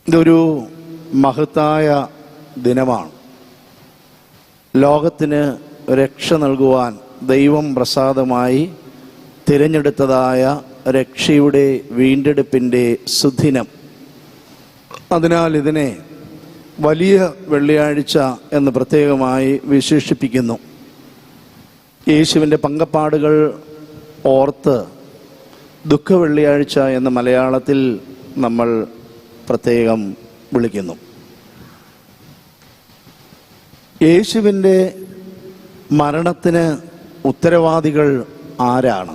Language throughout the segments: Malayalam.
ഇതൊരു മഹത്തായ ദിനമാണ്. ലോകത്തിന് രക്ഷ നൽകുവാൻ ദൈവം പ്രസാദമായി തിരഞ്ഞെടുത്തതായ രക്ഷയുടെ വീണ്ടെടുപ്പിൻ്റെ സുദിനം. അതിനാൽ ഇതിനെ വലിയ വെള്ളിയാഴ്ച എന്ന് പ്രത്യേകമായി വിശേഷിപ്പിക്കുന്നു. യേശുവിൻ്റെ പങ്കപ്പാടുകൾ ഓർത്ത് ദുഃഖ വെള്ളിയാഴ്ച എന്ന മലയാളത്തിൽ നമ്മൾ പ്രത്യേകം വിളിക്കുന്നു. യേശുവിൻ്റെ മരണത്തിന് ഉത്തരവാദികൾ ആരാണ്?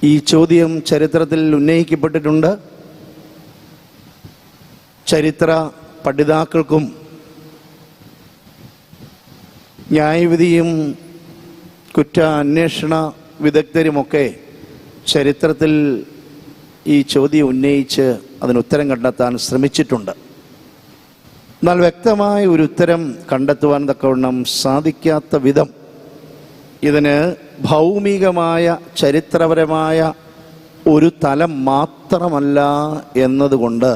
ഈ ചോദ്യം ചരിത്രത്തിൽ ഉന്നയിക്കപ്പെട്ടിട്ടുണ്ട്. ചരിത്ര പഠിതാക്കൾക്കും ന്യായവിധിയും കുറ്റാന്വേഷണ വിദഗ്ധരുമൊക്കെ ചരിത്രത്തിൽ ഈ ചോദ്യം ഉന്നയിച്ച് അതിനുത്തരം കണ്ടെത്താൻ ശ്രമിച്ചിട്ടുണ്ട്. എന്നാൽ വ്യക്തമായ ഒരു ഉത്തരം കണ്ടെത്തുവാൻ തക്കവണ്ണം സാധിക്കാത്ത വിധം ഇതിന് ഭൗമികമായ ചരിത്രപരമായ ഒരു തലം മാത്രമല്ല എന്നതുകൊണ്ട്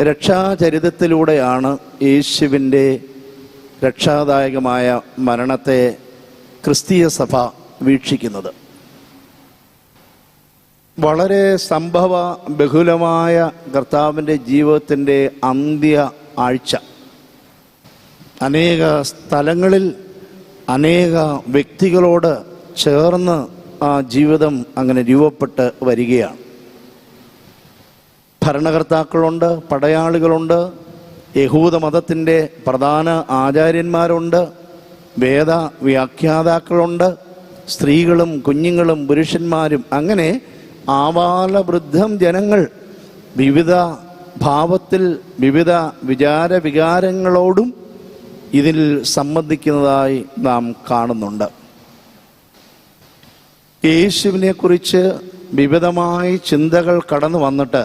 രക്ഷാചരിതത്തിലൂടെയാണ് യേശുവിൻ്റെ രക്ഷാദായകമായ മരണത്തെ ക്രിസ്തീയ സഭ വീക്ഷിക്കുന്നത്. വളരെ സംഭവ ബഹുലമായ കർത്താവിൻ്റെ ജീവിതത്തിൻ്റെ അന്ത്യ ആഴ്ച. അനേക സ്ഥലങ്ങളിൽ അനേക വ്യക്തികളോട് ചേർന്ന് ആ ജീവിതം അങ്ങനെ രൂപപ്പെട്ട് വരികയാണ്. ഭരണകർത്താക്കളുണ്ട്, പടയാളികളുണ്ട്, യഹൂദ മതത്തിൻ്റെ പ്രധാന ആചാര്യന്മാരുണ്ട്, വേദ വ്യാഖ്യാതാക്കളുണ്ട്, സ്ത്രീകളും കുഞ്ഞുങ്ങളും പുരുഷന്മാരും, അങ്ങനെ ആവാലവൃദ്ധം ജനങ്ങൾ വിവിധ ഭാവത്തിൽ വിവിധ വികാരങ്ങളോടും ഇതിൽ സംബന്ധിക്കുന്നതായി നാം കാണുന്നുണ്ട്. യേശുവിനെ കുറിച്ച് വിവിധമായ ചിന്തകൾ കടന്നു വന്നിട്ട്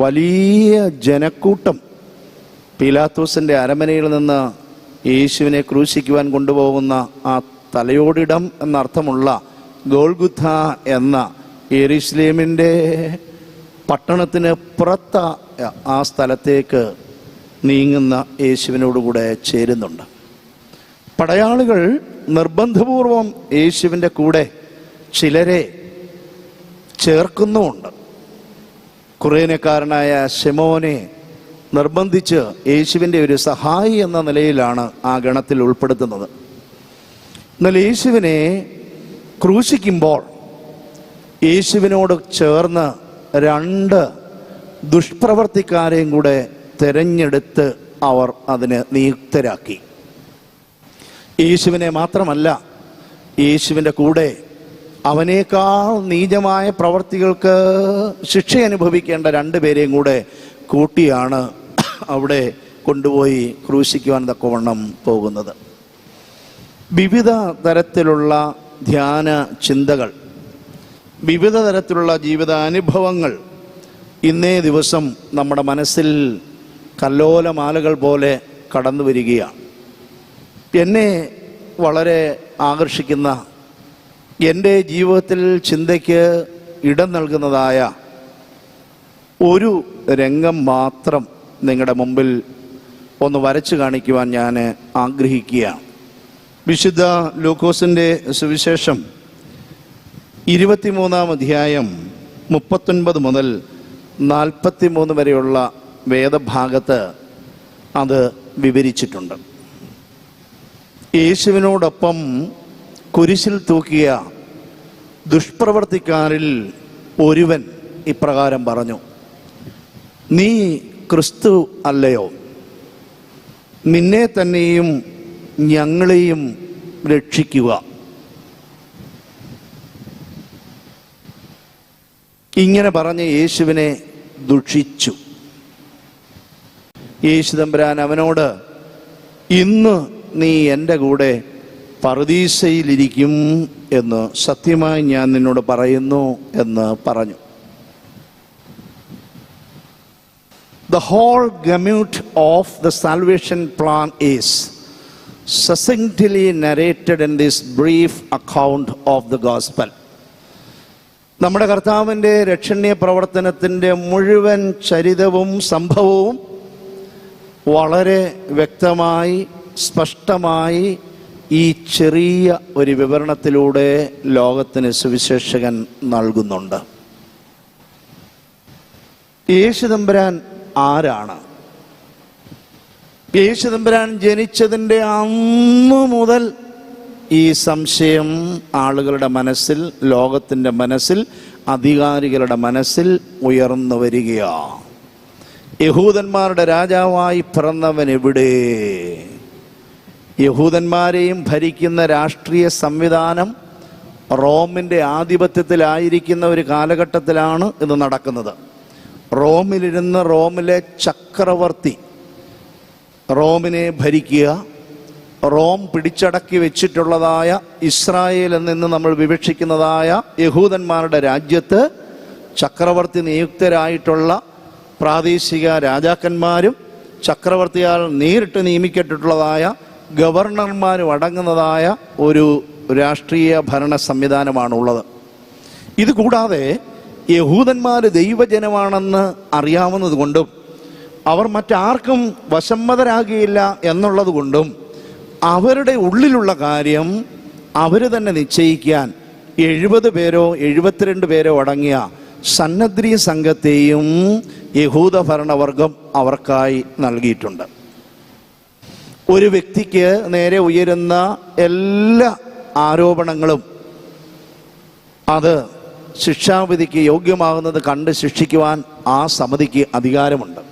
വലിയ ജനക്കൂട്ടം പീലാത്തോസിൻ്റെ അരമനയിൽ നിന്ന് യേശുവിനെ ക്രൂശിക്കുവാൻ കൊണ്ടുപോകുന്ന ആ തലയോടിടം എന്നർത്ഥമുള്ള ഗോൽഗുഥ എന്ന യെരുശലേമിൻ്റെ പട്ടണത്തിന് പുറത്ത് ആ സ്ഥലത്തേക്ക് നീങ്ങുന്ന യേശുവിനോടുകൂടെ ചേരുന്നുണ്ട്. പടയാളികൾ നിർബന്ധപൂർവം യേശുവിൻ്റെ കൂടെ ചിലരെ ചേർക്കുന്നുമുണ്ട്. കുറേനക്കാരനായ ശിമോനെ നിർബന്ധിച്ച് യേശുവിൻ്റെ ഒരു സഹായി എന്ന നിലയിലാണ് ആ ഗണത്തിൽ ഉൾപ്പെടുത്തുന്നത്. എന്നാൽ യേശുവിനെ ക്രൂശിക്കുമ്പോൾ യേശുവിനോട് ചേർന്ന് 2 ദുഷ്പ്രവർത്തിക്കാരെയും കൂടെ തിരഞ്ഞെടുത്ത് അവർ അതിന് നിയുക്തരാക്കി. യേശുവിനെ മാത്രമല്ല, യേശുവിൻ്റെ കൂടെ അവനേക്കാൾ നീചമായ പ്രവർത്തികൾക്ക് ശിക്ഷ അനുഭവിക്കേണ്ട 2 പേരെയും കൂടെ കൂട്ടിയാണ് അവിടെ കൊണ്ടുപോയി ക്രൂശിക്കുവാൻ തക്കവണ്ണം പോകുന്നത്. വിവിധ തരത്തിലുള്ള ധ്യാന ചിന്തകൾ, വിവിധ തരത്തിലുള്ള ജീവിതാനുഭവങ്ങൾ ഇന്നേ ദിവസം നമ്മുടെ മനസ്സിൽ കല്ലോലമാലകൾ പോലെ കടന്നു വരികയാണ്. എന്നെ വളരെ ആകർഷിക്കുന്ന, എൻ്റെ ജീവിതത്തിൽ ചിന്തയ്ക്ക് ഇടം നൽകുന്നതായ ഒരു രംഗം മാത്രം നിങ്ങളുടെ മുമ്പിൽ ഒന്ന് വരച്ചു കാണിക്കുവാൻ ഞാൻ ആഗ്രഹിക്കുകയാണ്. വിശുദ്ധ ലൂക്കോസിൻ്റെ സുവിശേഷം 23-ാം അധ്യായം 39 മുതൽ 43 വരെയുള്ള വേദഭാഗത്ത് അത് വിവരിച്ചിട്ടുണ്ട്. യേശുവിനോടൊപ്പം കുരിശിൽ തൂക്കിയ ദുഷ്പ്രവർത്തിക്കാരിൽ ഒരുവൻ ഇപ്രകാരം പറഞ്ഞു: നീ ക്രിസ്തു അല്ലയോ? നിന്നെ തന്നെയും ഞങ്ങളെയും രക്ഷിക്കുക. ഇങ്ങനെ പറഞ്ഞ് യേശുവിനെ ദുഷിച്ചു. യേശു തമ്പുരാൻ അവനോട്: ഇന്ന് നീ എൻ്റെ കൂടെ പറുദീസയിലിരിക്കും എന്ന് സത്യമായി ഞാൻ നിന്നോട് പറയുന്നു എന്ന് പറഞ്ഞു. The whole gamut of the salvation plan is succinctly narrated in this brief account of the gospel. നമ്മുടെ കർത്താവിൻ്റെ രക്ഷണീയ പ്രവർത്തനത്തിൻ്റെ മുഴുവൻ ചരിതവും സംഭവവും വളരെ വ്യക്തമായി സ്പഷ്ടമായി ഈ ചെറിയ ഒരു വിവരണത്തിലൂടെ ലോകത്തിന് സുവിശേഷകൻ നൽകുന്നുണ്ട്. യേശുതമ്പുരാൻ ആരാണ്? യേശുതമ്പുരാൻ ജനിച്ചതിൻ്റെ അന്നു മുതൽ ഈ സംശയം ആളുകളുടെ മനസ്സിൽ, ലോകത്തിൻ്റെ മനസ്സിൽ, അധികാരികളുടെ മനസ്സിൽ ഉയർന്നു വരികയാണ്. യഹൂദന്മാരുടെ രാജാവായി പിറന്നവൻ എവിടെ? യഹൂദന്മാരെയും ഭരിക്കുന്ന രാഷ്ട്രീയ സംവിധാനം റോമിൻ്റെ ആധിപത്യത്തിലായിരിക്കുന്ന ഒരു കാലഘട്ടത്തിലാണ് ഇത് നടക്കുന്നത്. റോമിലിരുന്ന് റോമിലെ ചക്രവർത്തി റോമിനെ ഭരിക്കുക, റോം പിടിച്ചടക്കി വെച്ചിട്ടുള്ളതായ ഇസ്രായേൽ എന്ന് നമ്മൾ വിവക്ഷിക്കുന്നതായ യഹൂദന്മാരുടെ രാജ്യത്ത് ചക്രവർത്തി നിയുക്തരായിട്ടുള്ള പ്രാദേശിക രാജാക്കന്മാരും ചക്രവർത്തിയാൽ നേരിട്ട് നിയമിക്കപ്പെട്ടിട്ടുള്ളതായ ഗവർണർമാരും അടങ്ങുന്നതായ ഒരു രാഷ്ട്രീയ ഭരണ സംവിധാനമാണുള്ളത്. ഇത് കൂടാതെ യഹൂദന്മാർ ദൈവജനമാണെന്ന് അറിയാവുന്നത് കൊണ്ടും അവർ മറ്റാർക്കും വശംവദരാകുകയില്ല എന്നുള്ളത് കൊണ്ടും അവരുടെ ഉള്ളിലുള്ള കാര്യം അവർ തന്നെ നിശ്ചയിക്കാൻ 70 പേരോ 72 പേരോ അടങ്ങിയ സന്നദ്ധി സംഘത്തെയും യഹൂദ ഭരണവർഗം അവർക്കായി നൽകിയിട്ടുണ്ട്. ഒരു വ്യക്തിക്ക് നേരെ ഉയരുന്ന എല്ലാ ആരോപണങ്ങളും അത് ശിക്ഷാവിധിക്ക് യോഗ്യമാകുന്നത് കണ്ട് ശിക്ഷിക്കുവാൻ ആ സമിതിക്ക് അധികാരമുണ്ട്.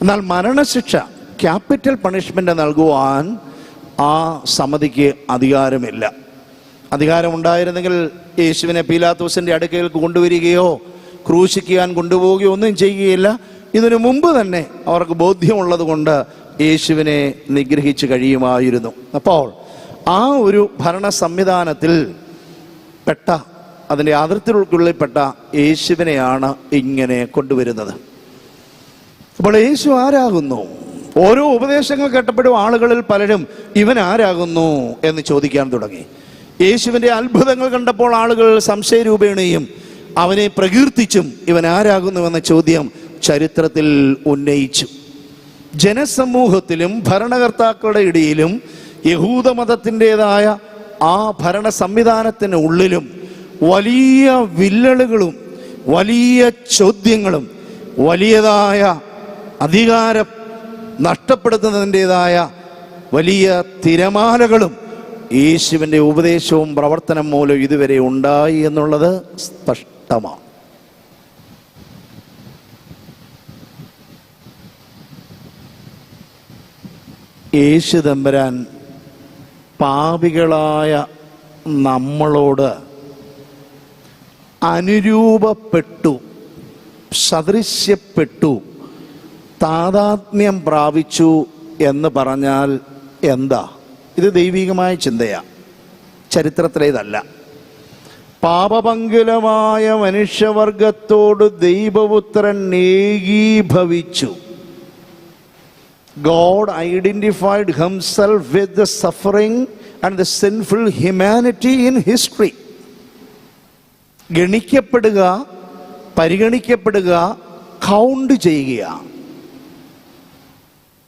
എന്നാൽ മരണശിക്ഷ, ക്യാപിറ്റൽ പണിഷ്മെൻ്റ് നൽകുവാൻ ആ സമിതിക്ക് അധികാരമില്ല. അധികാരമുണ്ടായിരുന്നെങ്കിൽ യേശുവിനെ പീലാത്തോസിൻ്റെ അടുക്കൽ കൊണ്ടുവരികയോ ക്രൂശിക്കാൻ കൊണ്ടുപോവുകയോ ഒന്നും ചെയ്യുകയില്ല. ഇതിനു മുമ്പ് തന്നെ അവർക്ക് ബോധ്യമുള്ളത് കൊണ്ട് യേശുവിനെ നിഗ്രഹിച്ച് കഴിയുമായിരുന്നു. അപ്പോൾ ആ ഒരു ഭരണ സംവിധാനത്തിൽ പെട്ട, അതിൻ്റെ അതിർത്തികൾക്കുള്ളിൽപ്പെട്ട യേശുവിനെയാണ് ഇങ്ങനെ കൊണ്ടുവരുന്നത്. അപ്പോൾ യേശു ആരാകുന്നു? ഓരോ ഉപദേശങ്ങൾ കേട്ടപ്പോഴും ആളുകളിൽ പലരും ഇവൻ ആരാകുന്നു എന്ന് ചോദിക്കാൻ തുടങ്ങി. യേശുവിൻ്റെ അത്ഭുതങ്ങൾ കണ്ടപ്പോൾ ആളുകൾ സംശയരൂപേണയും അവനെ പ്രകീർത്തിച്ചും ഇവൻ ആരാകുന്നുവെന്ന ചോദ്യം ചരിത്രത്തിൽ ഉന്നയിച്ചു. ജനസമൂഹത്തിലും ഭരണകർത്താക്കളുടെ ഇടയിലും യഹൂദമതത്തിൻ്റെതായ ആ ഭരണ സംവിധാനത്തിന് ഉള്ളിലും വലിയ വില്ലളുകളും വലിയ ചോദ്യങ്ങളും വലിയതായ അധികാരം നഷ്ടപ്പെടുത്തുന്നതിൻ്റെതായ വലിയ തിരമാലകളും യേശുവിൻ്റെ ഉപദേശവും പ്രവർത്തനം മൂലം ഇതുവരെ ഉണ്ടായി എന്നുള്ളത് സ്പഷ്ടമാണ്. യേശു തമ്പുരാൻ പാപികളായ നമ്മളോട് അനുരൂപപ്പെട്ടു, സദൃശ്യപ്പെട്ടു, താതാത്മ്യം പ്രാപിച്ചു എന്ന് പറഞ്ഞാൽ എന്താ? ഇത് ദൈവികമായ ചിന്തയാണ്, ചരിത്രത്തിലേതല്ല. പാപപങ്കുലമായ മനുഷ്യവർഗത്തോട് ദൈവപുത്രൻ ഏകീഭവിച്ചു. God identified himself with the suffering and the sinful humanity in history. ഗണിക്കപ്പെടുക, പരിഗണിക്കപ്പെടുക, കൗണ്ട് ചെയ്യുക.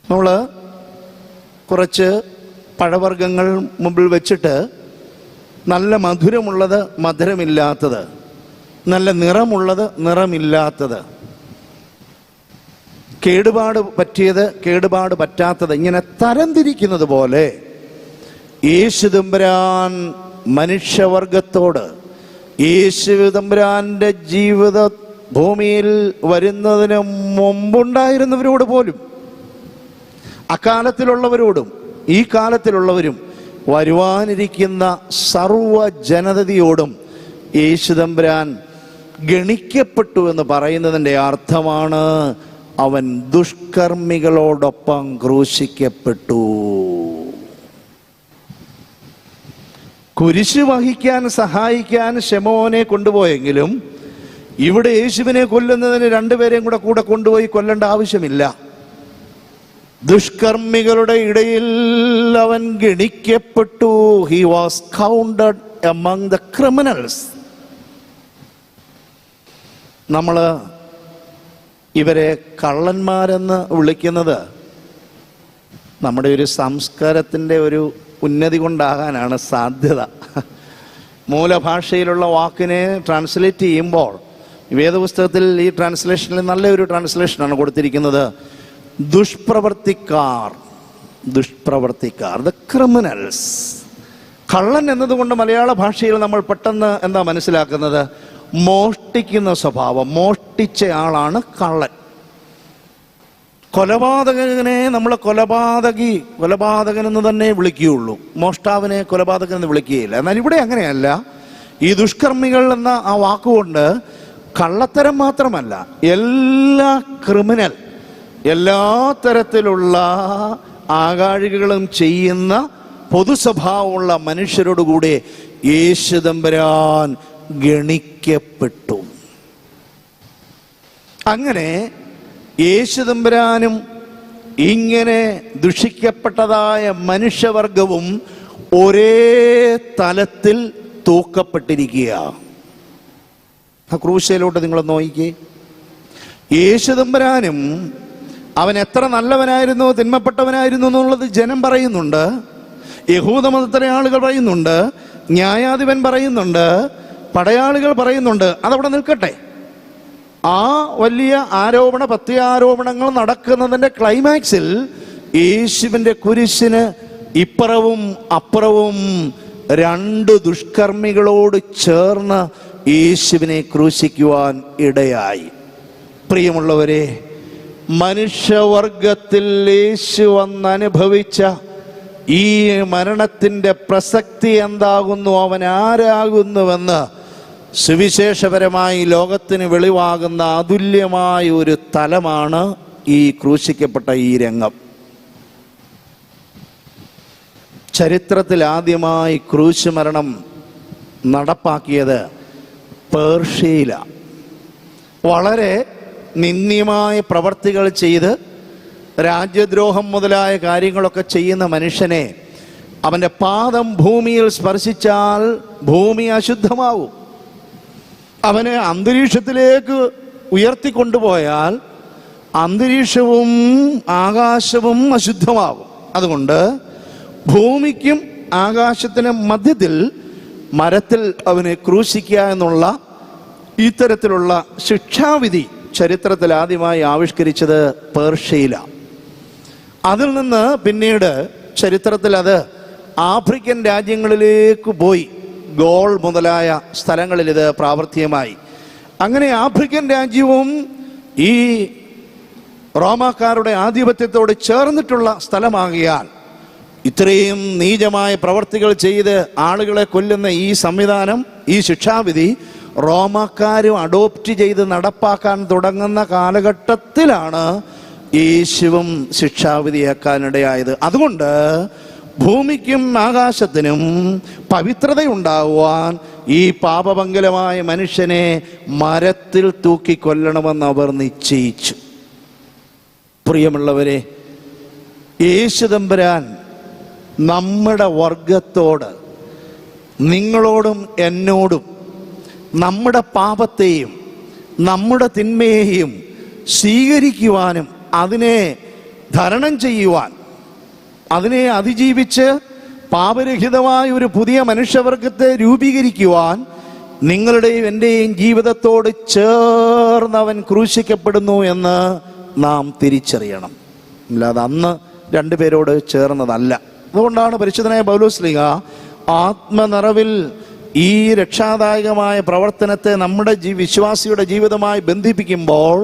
നമ്മൾ കുറച്ച് പഴവർഗ്ഗങ്ങൾ മുമ്പിൽ വെച്ചിട്ട് നല്ല മധുരമുള്ളത്, മധുരമില്ലാത്തത്, നല്ല നിറമുള്ളത്, നിറമില്ലാത്തത്, കേടുപാട് പറ്റിയത്, കേടുപാട് പറ്റാത്തത്, ഇങ്ങനെ തരംതിരിക്കുന്നത് പോലെ യേശു തമ്പുരാൻ മനുഷ്യവർഗത്തോട്, യേശു തമ്പുരാന്റെ ജീവിത ഭൂമിയിൽ വരുന്നതിന് മുമ്പുണ്ടായിരുന്നവരോട് പോലും, അക്കാലത്തിലുള്ളവരോടും ഈ കാലത്തിലുള്ളവരും വരുവാനിരിക്കുന്ന സർവ ജനതയോടും യേശു തമ്പുരാൻ ഗണിക്കപ്പെട്ടു എന്ന് പറയുന്നതിൻ്റെ അർത്ഥമാണ് അവൻ ദുഷ്കർമ്മികളോടൊപ്പം ക്രൂശിക്കപ്പെട്ടു. കുരിശ് വഹിക്കാൻ സഹായിക്കാൻ ശമോനെ കൊണ്ടുപോയെങ്കിലും ഇവിടെ യേശുവിനെ കൊല്ലുന്നതിന് രണ്ടുപേരെയും കൂടെ കൊണ്ടുപോയി കൊല്ലേണ്ട ആവശ്യമില്ല. ദുഷ്കർമ്മികളുടെ ഇടയിൽ അവൻ ഗണിക്കപ്പെട്ടു. He was counted among the criminals. നമ്മൾ ഇവരെ കള്ളന്മാരെന്ന് വിളിക്കുന്നത് നമ്മുടെ ഒരു സംസ്കാരത്തിൻ്റെ ഒരു ഉന്നതി കൊണ്ടാകാനാണ് സാധ്യത. മൂലഭാഷയിലുള്ള വാക്കിനെ ട്രാൻസ്ലേറ്റ് ചെയ്യുമ്പോൾ വേദപുസ്തകത്തിൽ ഈ ട്രാൻസ്ലേഷനിൽ നല്ലൊരു ട്രാൻസ്ലേഷനാണ് കൊടുത്തിരിക്കുന്നത്. ദുഷ്പ്രവർത്തിക്കാർ, ദ ക്രിമിനൽസ്. കള്ളൻ എന്നതുകൊണ്ട് മലയാള ഭാഷയിൽ നമ്മൾ പെട്ടെന്ന് എന്താ മനസ്സിലാക്കുന്നത്? മോഷ്ടിക്കുന്ന സ്വഭാവം, മോഷ്ടിച്ച ആളാണ് കള്ളൻ. കൊലപാതകനെ നമ്മൾ കൊലപാതകൻ എന്ന് തന്നെ വിളിക്കുകയുള്ളൂ, മോഷ്ടാവിനെ കൊലപാതകൻ എന്ന് വിളിക്കുകയില്ല. എന്നാൽ ഇവിടെ അങ്ങനെയല്ല. ഈ ദുഷ്കർമ്മികൾ എന്ന ആ വാക്കുകൊണ്ട് കള്ളത്തരം മാത്രമല്ല, എല്ലാ ക്രിമിനൽ, എല്ലാ തരത്തിലുള്ള ആകാഴികളും ചെയ്യുന്ന പൊതുസ്വഭാവമുള്ള മനുഷ്യരോടുകൂടെ യേശു തമ്പുരാൻ ഗണിക്കപ്പെട്ടു. അങ്ങനെ യേശു തമ്പുരാനും ഇങ്ങനെ ദുഷിക്കപ്പെട്ടതായ മനുഷ്യവർഗവും ഒരേ തലത്തിൽ തൂക്കപ്പെട്ടിരിക്കുക. ആ ക്രൂശയിലോട്ട് നിങ്ങൾ നോക്കിക്കേ. യേശു തമ്പുരാനും അവൻ എത്ര നല്ലവനായിരുന്നു, തിന്മപ്പെട്ടവനായിരുന്നു എന്നുള്ളത് ജനം പറയുന്നുണ്ട്, യഹൂദ മതത്തിലെ ആളുകൾ പറയുന്നുണ്ട്, ന്യായാധിപൻ പറയുന്നുണ്ട്, പടയാളികൾ പറയുന്നുണ്ട്. അതവിടെ നിൽക്കട്ടെ. ആ വലിയ പ്രത്യാരോപണങ്ങൾ നടക്കുന്നതിൻ്റെ ക്ലൈമാക്സിൽ യേശുവിൻ്റെ കുരിശിന് ഇപ്പുറവും അപ്പുറവും രണ്ട് ദുഷ്കർമ്മികളോട് ചേർന്ന് യേശുവിനെ ക്രൂശിക്കുവാൻ ഇടയായി. പ്രിയമുള്ളവരെ, മനുഷ്യവർഗത്തിൽ യേശു വന്നനുഭവിച്ച ഈ മരണത്തിൻ്റെ പ്രസക്തി എന്താകുന്നു, അവൻ ആരാകുന്നുവെന്ന് സുവിശേഷപരമായി ലോകത്തിന് വെളിവാകുന്ന അതുല്യമായ ഒരു തലമാണ് ഈ ക്രൂശിക്കപ്പെട്ട ഈ രംഗം. ചരിത്രത്തിൽ ആദ്യമായി ക്രൂശ് മരണം നടപ്പാക്കിയത് പേർഷ്യയിലാണ്. വളരെ നിന്ദ്യമായ പ്രവർത്തികൾ ചെയ്ത് രാജ്യദ്രോഹം മുതലായ കാര്യങ്ങളൊക്കെ ചെയ്യുന്ന മനുഷ്യനെ അവൻ്റെ പാദം ഭൂമിയിൽ സ്പർശിച്ചാൽ ഭൂമി അശുദ്ധമാവും. അവനെ അന്തരീക്ഷത്തിലേക്ക് ഉയർത്തിക്കൊണ്ടുപോയാൽ അന്തരീക്ഷവും ആകാശവും അശുദ്ധമാവും. അതുകൊണ്ട് ഭൂമിക്കും ആകാശത്തിനും മധ്യത്തിൽ മരത്തിൽ അവനെ ക്രൂശിക്കുക എന്നുള്ള ഇത്തരത്തിലുള്ള ശിക്ഷാവിധി ചരിത്രത്തിൽ ആദ്യമായി ആവിഷ്കരിച്ചത് പേർഷ്യയിലാണ്. അതിൽ നിന്ന് പിന്നീട് ചരിത്രത്തിൽ അത് ആഫ്രിക്കൻ രാജ്യങ്ങളിലേക്ക് പോയി. ഗോൾ മുതലായ സ്ഥലങ്ങളിൽ ഇത് പ്രാവർത്തികമായി. അങ്ങനെ ആഫ്രിക്കൻ രാജ്യവും ഈ റോമാക്കാരുടെ ആധിപത്യത്തോട് ചേർന്നിട്ടുള്ള സ്ഥലമാകിയാൽ ഇത്രയും നീചമായ പ്രവർത്തികൾ ചെയ്ത് ആളുകളെ കൊല്ലുന്ന ഈ സംവിധാനം, ഈ ശിക്ഷാവിധി റോമാക്കാരും അഡോപ്റ്റ് ചെയ്ത് നടപ്പാക്കാൻ തുടങ്ങുന്ന കാലഘട്ടത്തിലാണ് യേശുവും ശിക്ഷാവിധിയാക്കാനിടയായത്. അതുകൊണ്ട് ഭൂമിക്കും ആകാശത്തിനും പവിത്രതയുണ്ടാകുവാൻ ഈ പാപമംഗലമായ മനുഷ്യനെ മരത്തിൽ തൂക്കിക്കൊല്ലണമെന്ന് അവർ നിശ്ചയിച്ചു. പ്രിയമുള്ളവരെ, യേശു തമ്പുരാൻ നമ്മുടെ വർഗത്തോട്, നിങ്ങളോടും എന്നോടും നമ്മുടെ പാപത്തെയും നമ്മുടെ തിന്മയെയും സ്വീകരിക്കുവാനും അതിനെ ധരണം ചെയ്യുവാൻ, അതിനെ അതിജീവിച്ച് പാപരഹിതമായ ഒരു പുതിയ മനുഷ്യവർഗത്തെ രൂപീകരിക്കുവാൻ നിങ്ങളുടെയും എൻ്റെയും ജീവിതത്തോട് ചേർന്നവൻ ക്രൂശിക്കപ്പെടുന്നു എന്ന് നാം തിരിച്ചറിയണം. അല്ലാതെ അന്ന് രണ്ടുപേരോട് ചേർന്നതല്ല. അതുകൊണ്ടാണ് പരിശുദ്ധനായ പൗലോസ്ലീഹ ആത്മനിറവിൽ ഈ രക്ഷാദായകമായ പ്രവർത്തനത്തെ നമ്മുടെ വിശ്വാസിയുടെ ജീവിതമായി ബന്ധിപ്പിക്കുമ്പോൾ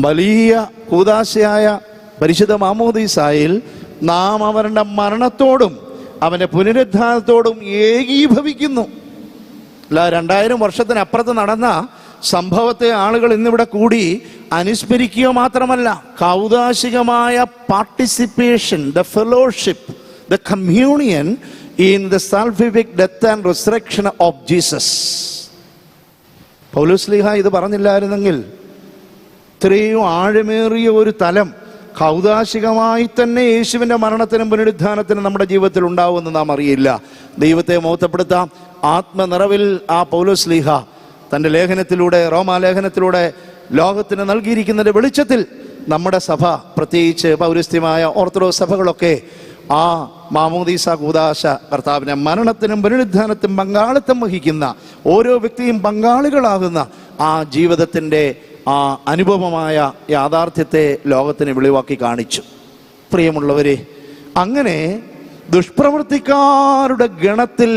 വലിയ കൂദാശയായ പരിശുദ്ധ മാമോദീസായിൽ നാം അവരുടെ മരണത്തോടും അവൻ്റെ പുനരുദ്ധാനത്തോടും ഏകീഭവിക്കുന്നു. അല്ല, 2000 വർഷത്തിനപ്പുറത്ത് നടന്ന സംഭവത്തെ ആളുകൾ ഇന്നിവിടെ കൂടി അനുസ്മരിക്കുക മാത്രമല്ല, കൗദാശികമായ participation, the fellowship, the communion in the salvific death and resurrection of Jesus. പൗലോസ്ലീഹ ഇത് പറഞ്ഞില്ലായിരുന്നെങ്കിൽ ഇത്രയും ആഴമേറിയ ഒരു തലം കൗദാശികമായി തന്നെ യേശുവിൻ്റെ മരണത്തിനും പുനരുദ്ധാനത്തിനും നമ്മുടെ ജീവിതത്തിൽ ഉണ്ടാവുമെന്ന് നാം അറിയില്ല. ദൈവത്തെ മഹത്വപ്പെടുത്താം. ആത്മനിറവിൽ ആ പൗലോസ്ലീഹ തൻ്റെ ലേഖനത്തിലൂടെ, റോമാലേഖനത്തിലൂടെ ലോകത്തിന് നൽകിയിരിക്കുന്നതിൻ്റെ വെളിച്ചത്തിൽ നമ്മുടെ സഭ, പ്രത്യേകിച്ച് പൗരസ്ത്യമായ ഓർത്തഡോക്സ് സഭകളൊക്കെ ആ മാമോദീസ കൂദാശ, കർത്താവിൻ്റെ മരണത്തിനും പുനരുദ്ധാനത്തിനും പങ്കാളിത്തം വഹിക്കുന്ന ഓരോ വ്യക്തിയും പങ്കാളികളാകുന്ന ആ ജീവിതത്തിൻ്റെ ആ അനുഭവമായ യാഥാർത്ഥ്യത്തെ ലോകത്തിന് വെളിവാക്കി കാണിച്ചു. പ്രിയമുള്ളവരെ, അങ്ങനെ ദുഷ്പ്രവൃത്തിക്കാരുടെ ഗണത്തിൽ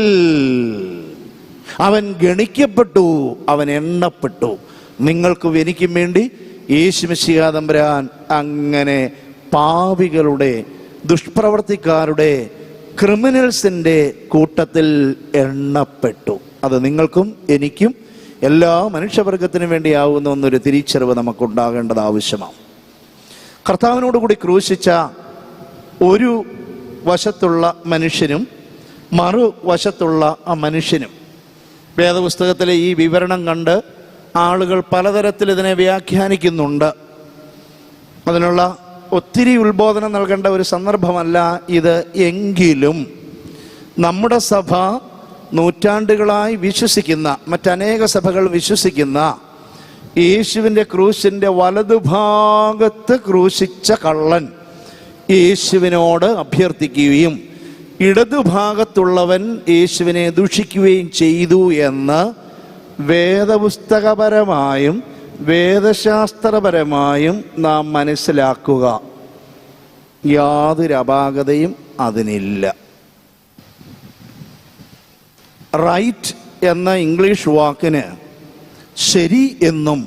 അവൻ ഗണിക്കപ്പെട്ടു, അവൻ എണ്ണപ്പെട്ടു. നിങ്ങൾക്കും എനിക്കും വേണ്ടി യേശു മിശിഹാ തമ്പുരാൻ അങ്ങനെ പാപികളുടെ, ദുഷ്പ്രവർത്തിക്കാരുടെ, ക്രിമിനൽസിൻ്റെ കൂട്ടത്തിൽ എണ്ണപ്പെട്ടു. അത് നിങ്ങൾക്കും എനിക്കും എല്ലാ മനുഷ്യവർഗത്തിനും വേണ്ടിയാവുന്ന ഒന്നൊരു തിരിച്ചറിവ് നമുക്കുണ്ടാകേണ്ടത് ആവശ്യമാണ്. കർത്താവിനോടുകൂടി ക്രൂശിച്ച ഒരു വശത്തുള്ള മനുഷ്യനും മറുവശത്തുള്ള ആ മനുഷ്യനും വേദപുസ്തകത്തിലെ ഈ വിവരണം കണ്ട് ആളുകൾ പലതരത്തിൽ ഇതിനെ വ്യാഖ്യാനിക്കുന്നുണ്ട്. അതിനുള്ള ഒത്തിരി ഉത്ബോധനം നൽകേണ്ട ഒരു സന്ദർഭമല്ല ഇത്. എങ്കിലും നമ്മുടെ സഭ നൂറ്റാണ്ടുകളായി വിശ്വസിക്കുന്ന, മറ്റനേക സഭകൾ വിശ്വസിക്കുന്ന യേശുവിൻ്റെ ക്രൂശിൻ്റെ വലതുഭാഗത്ത് ക്രൂശിച്ച കള്ളൻ യേശുവിനോട് അഭ്യർത്ഥിക്കുകയും ഇടതുഭാഗത്തുള്ളവൻ യേശുവിനെ ദുഷിക്കുകയും ചെയ്തു എന്ന് വേദപുസ്തകപരമായും വേദശാസ്ത്രപരമായും നാം മനസ്സിലാക്കുക. യാതൊരു അപാകതയും അതിനില്ല. റൈറ്റ് എന്ന ഇംഗ്ലീഷ് വാക്കിന് ശരി എന്നും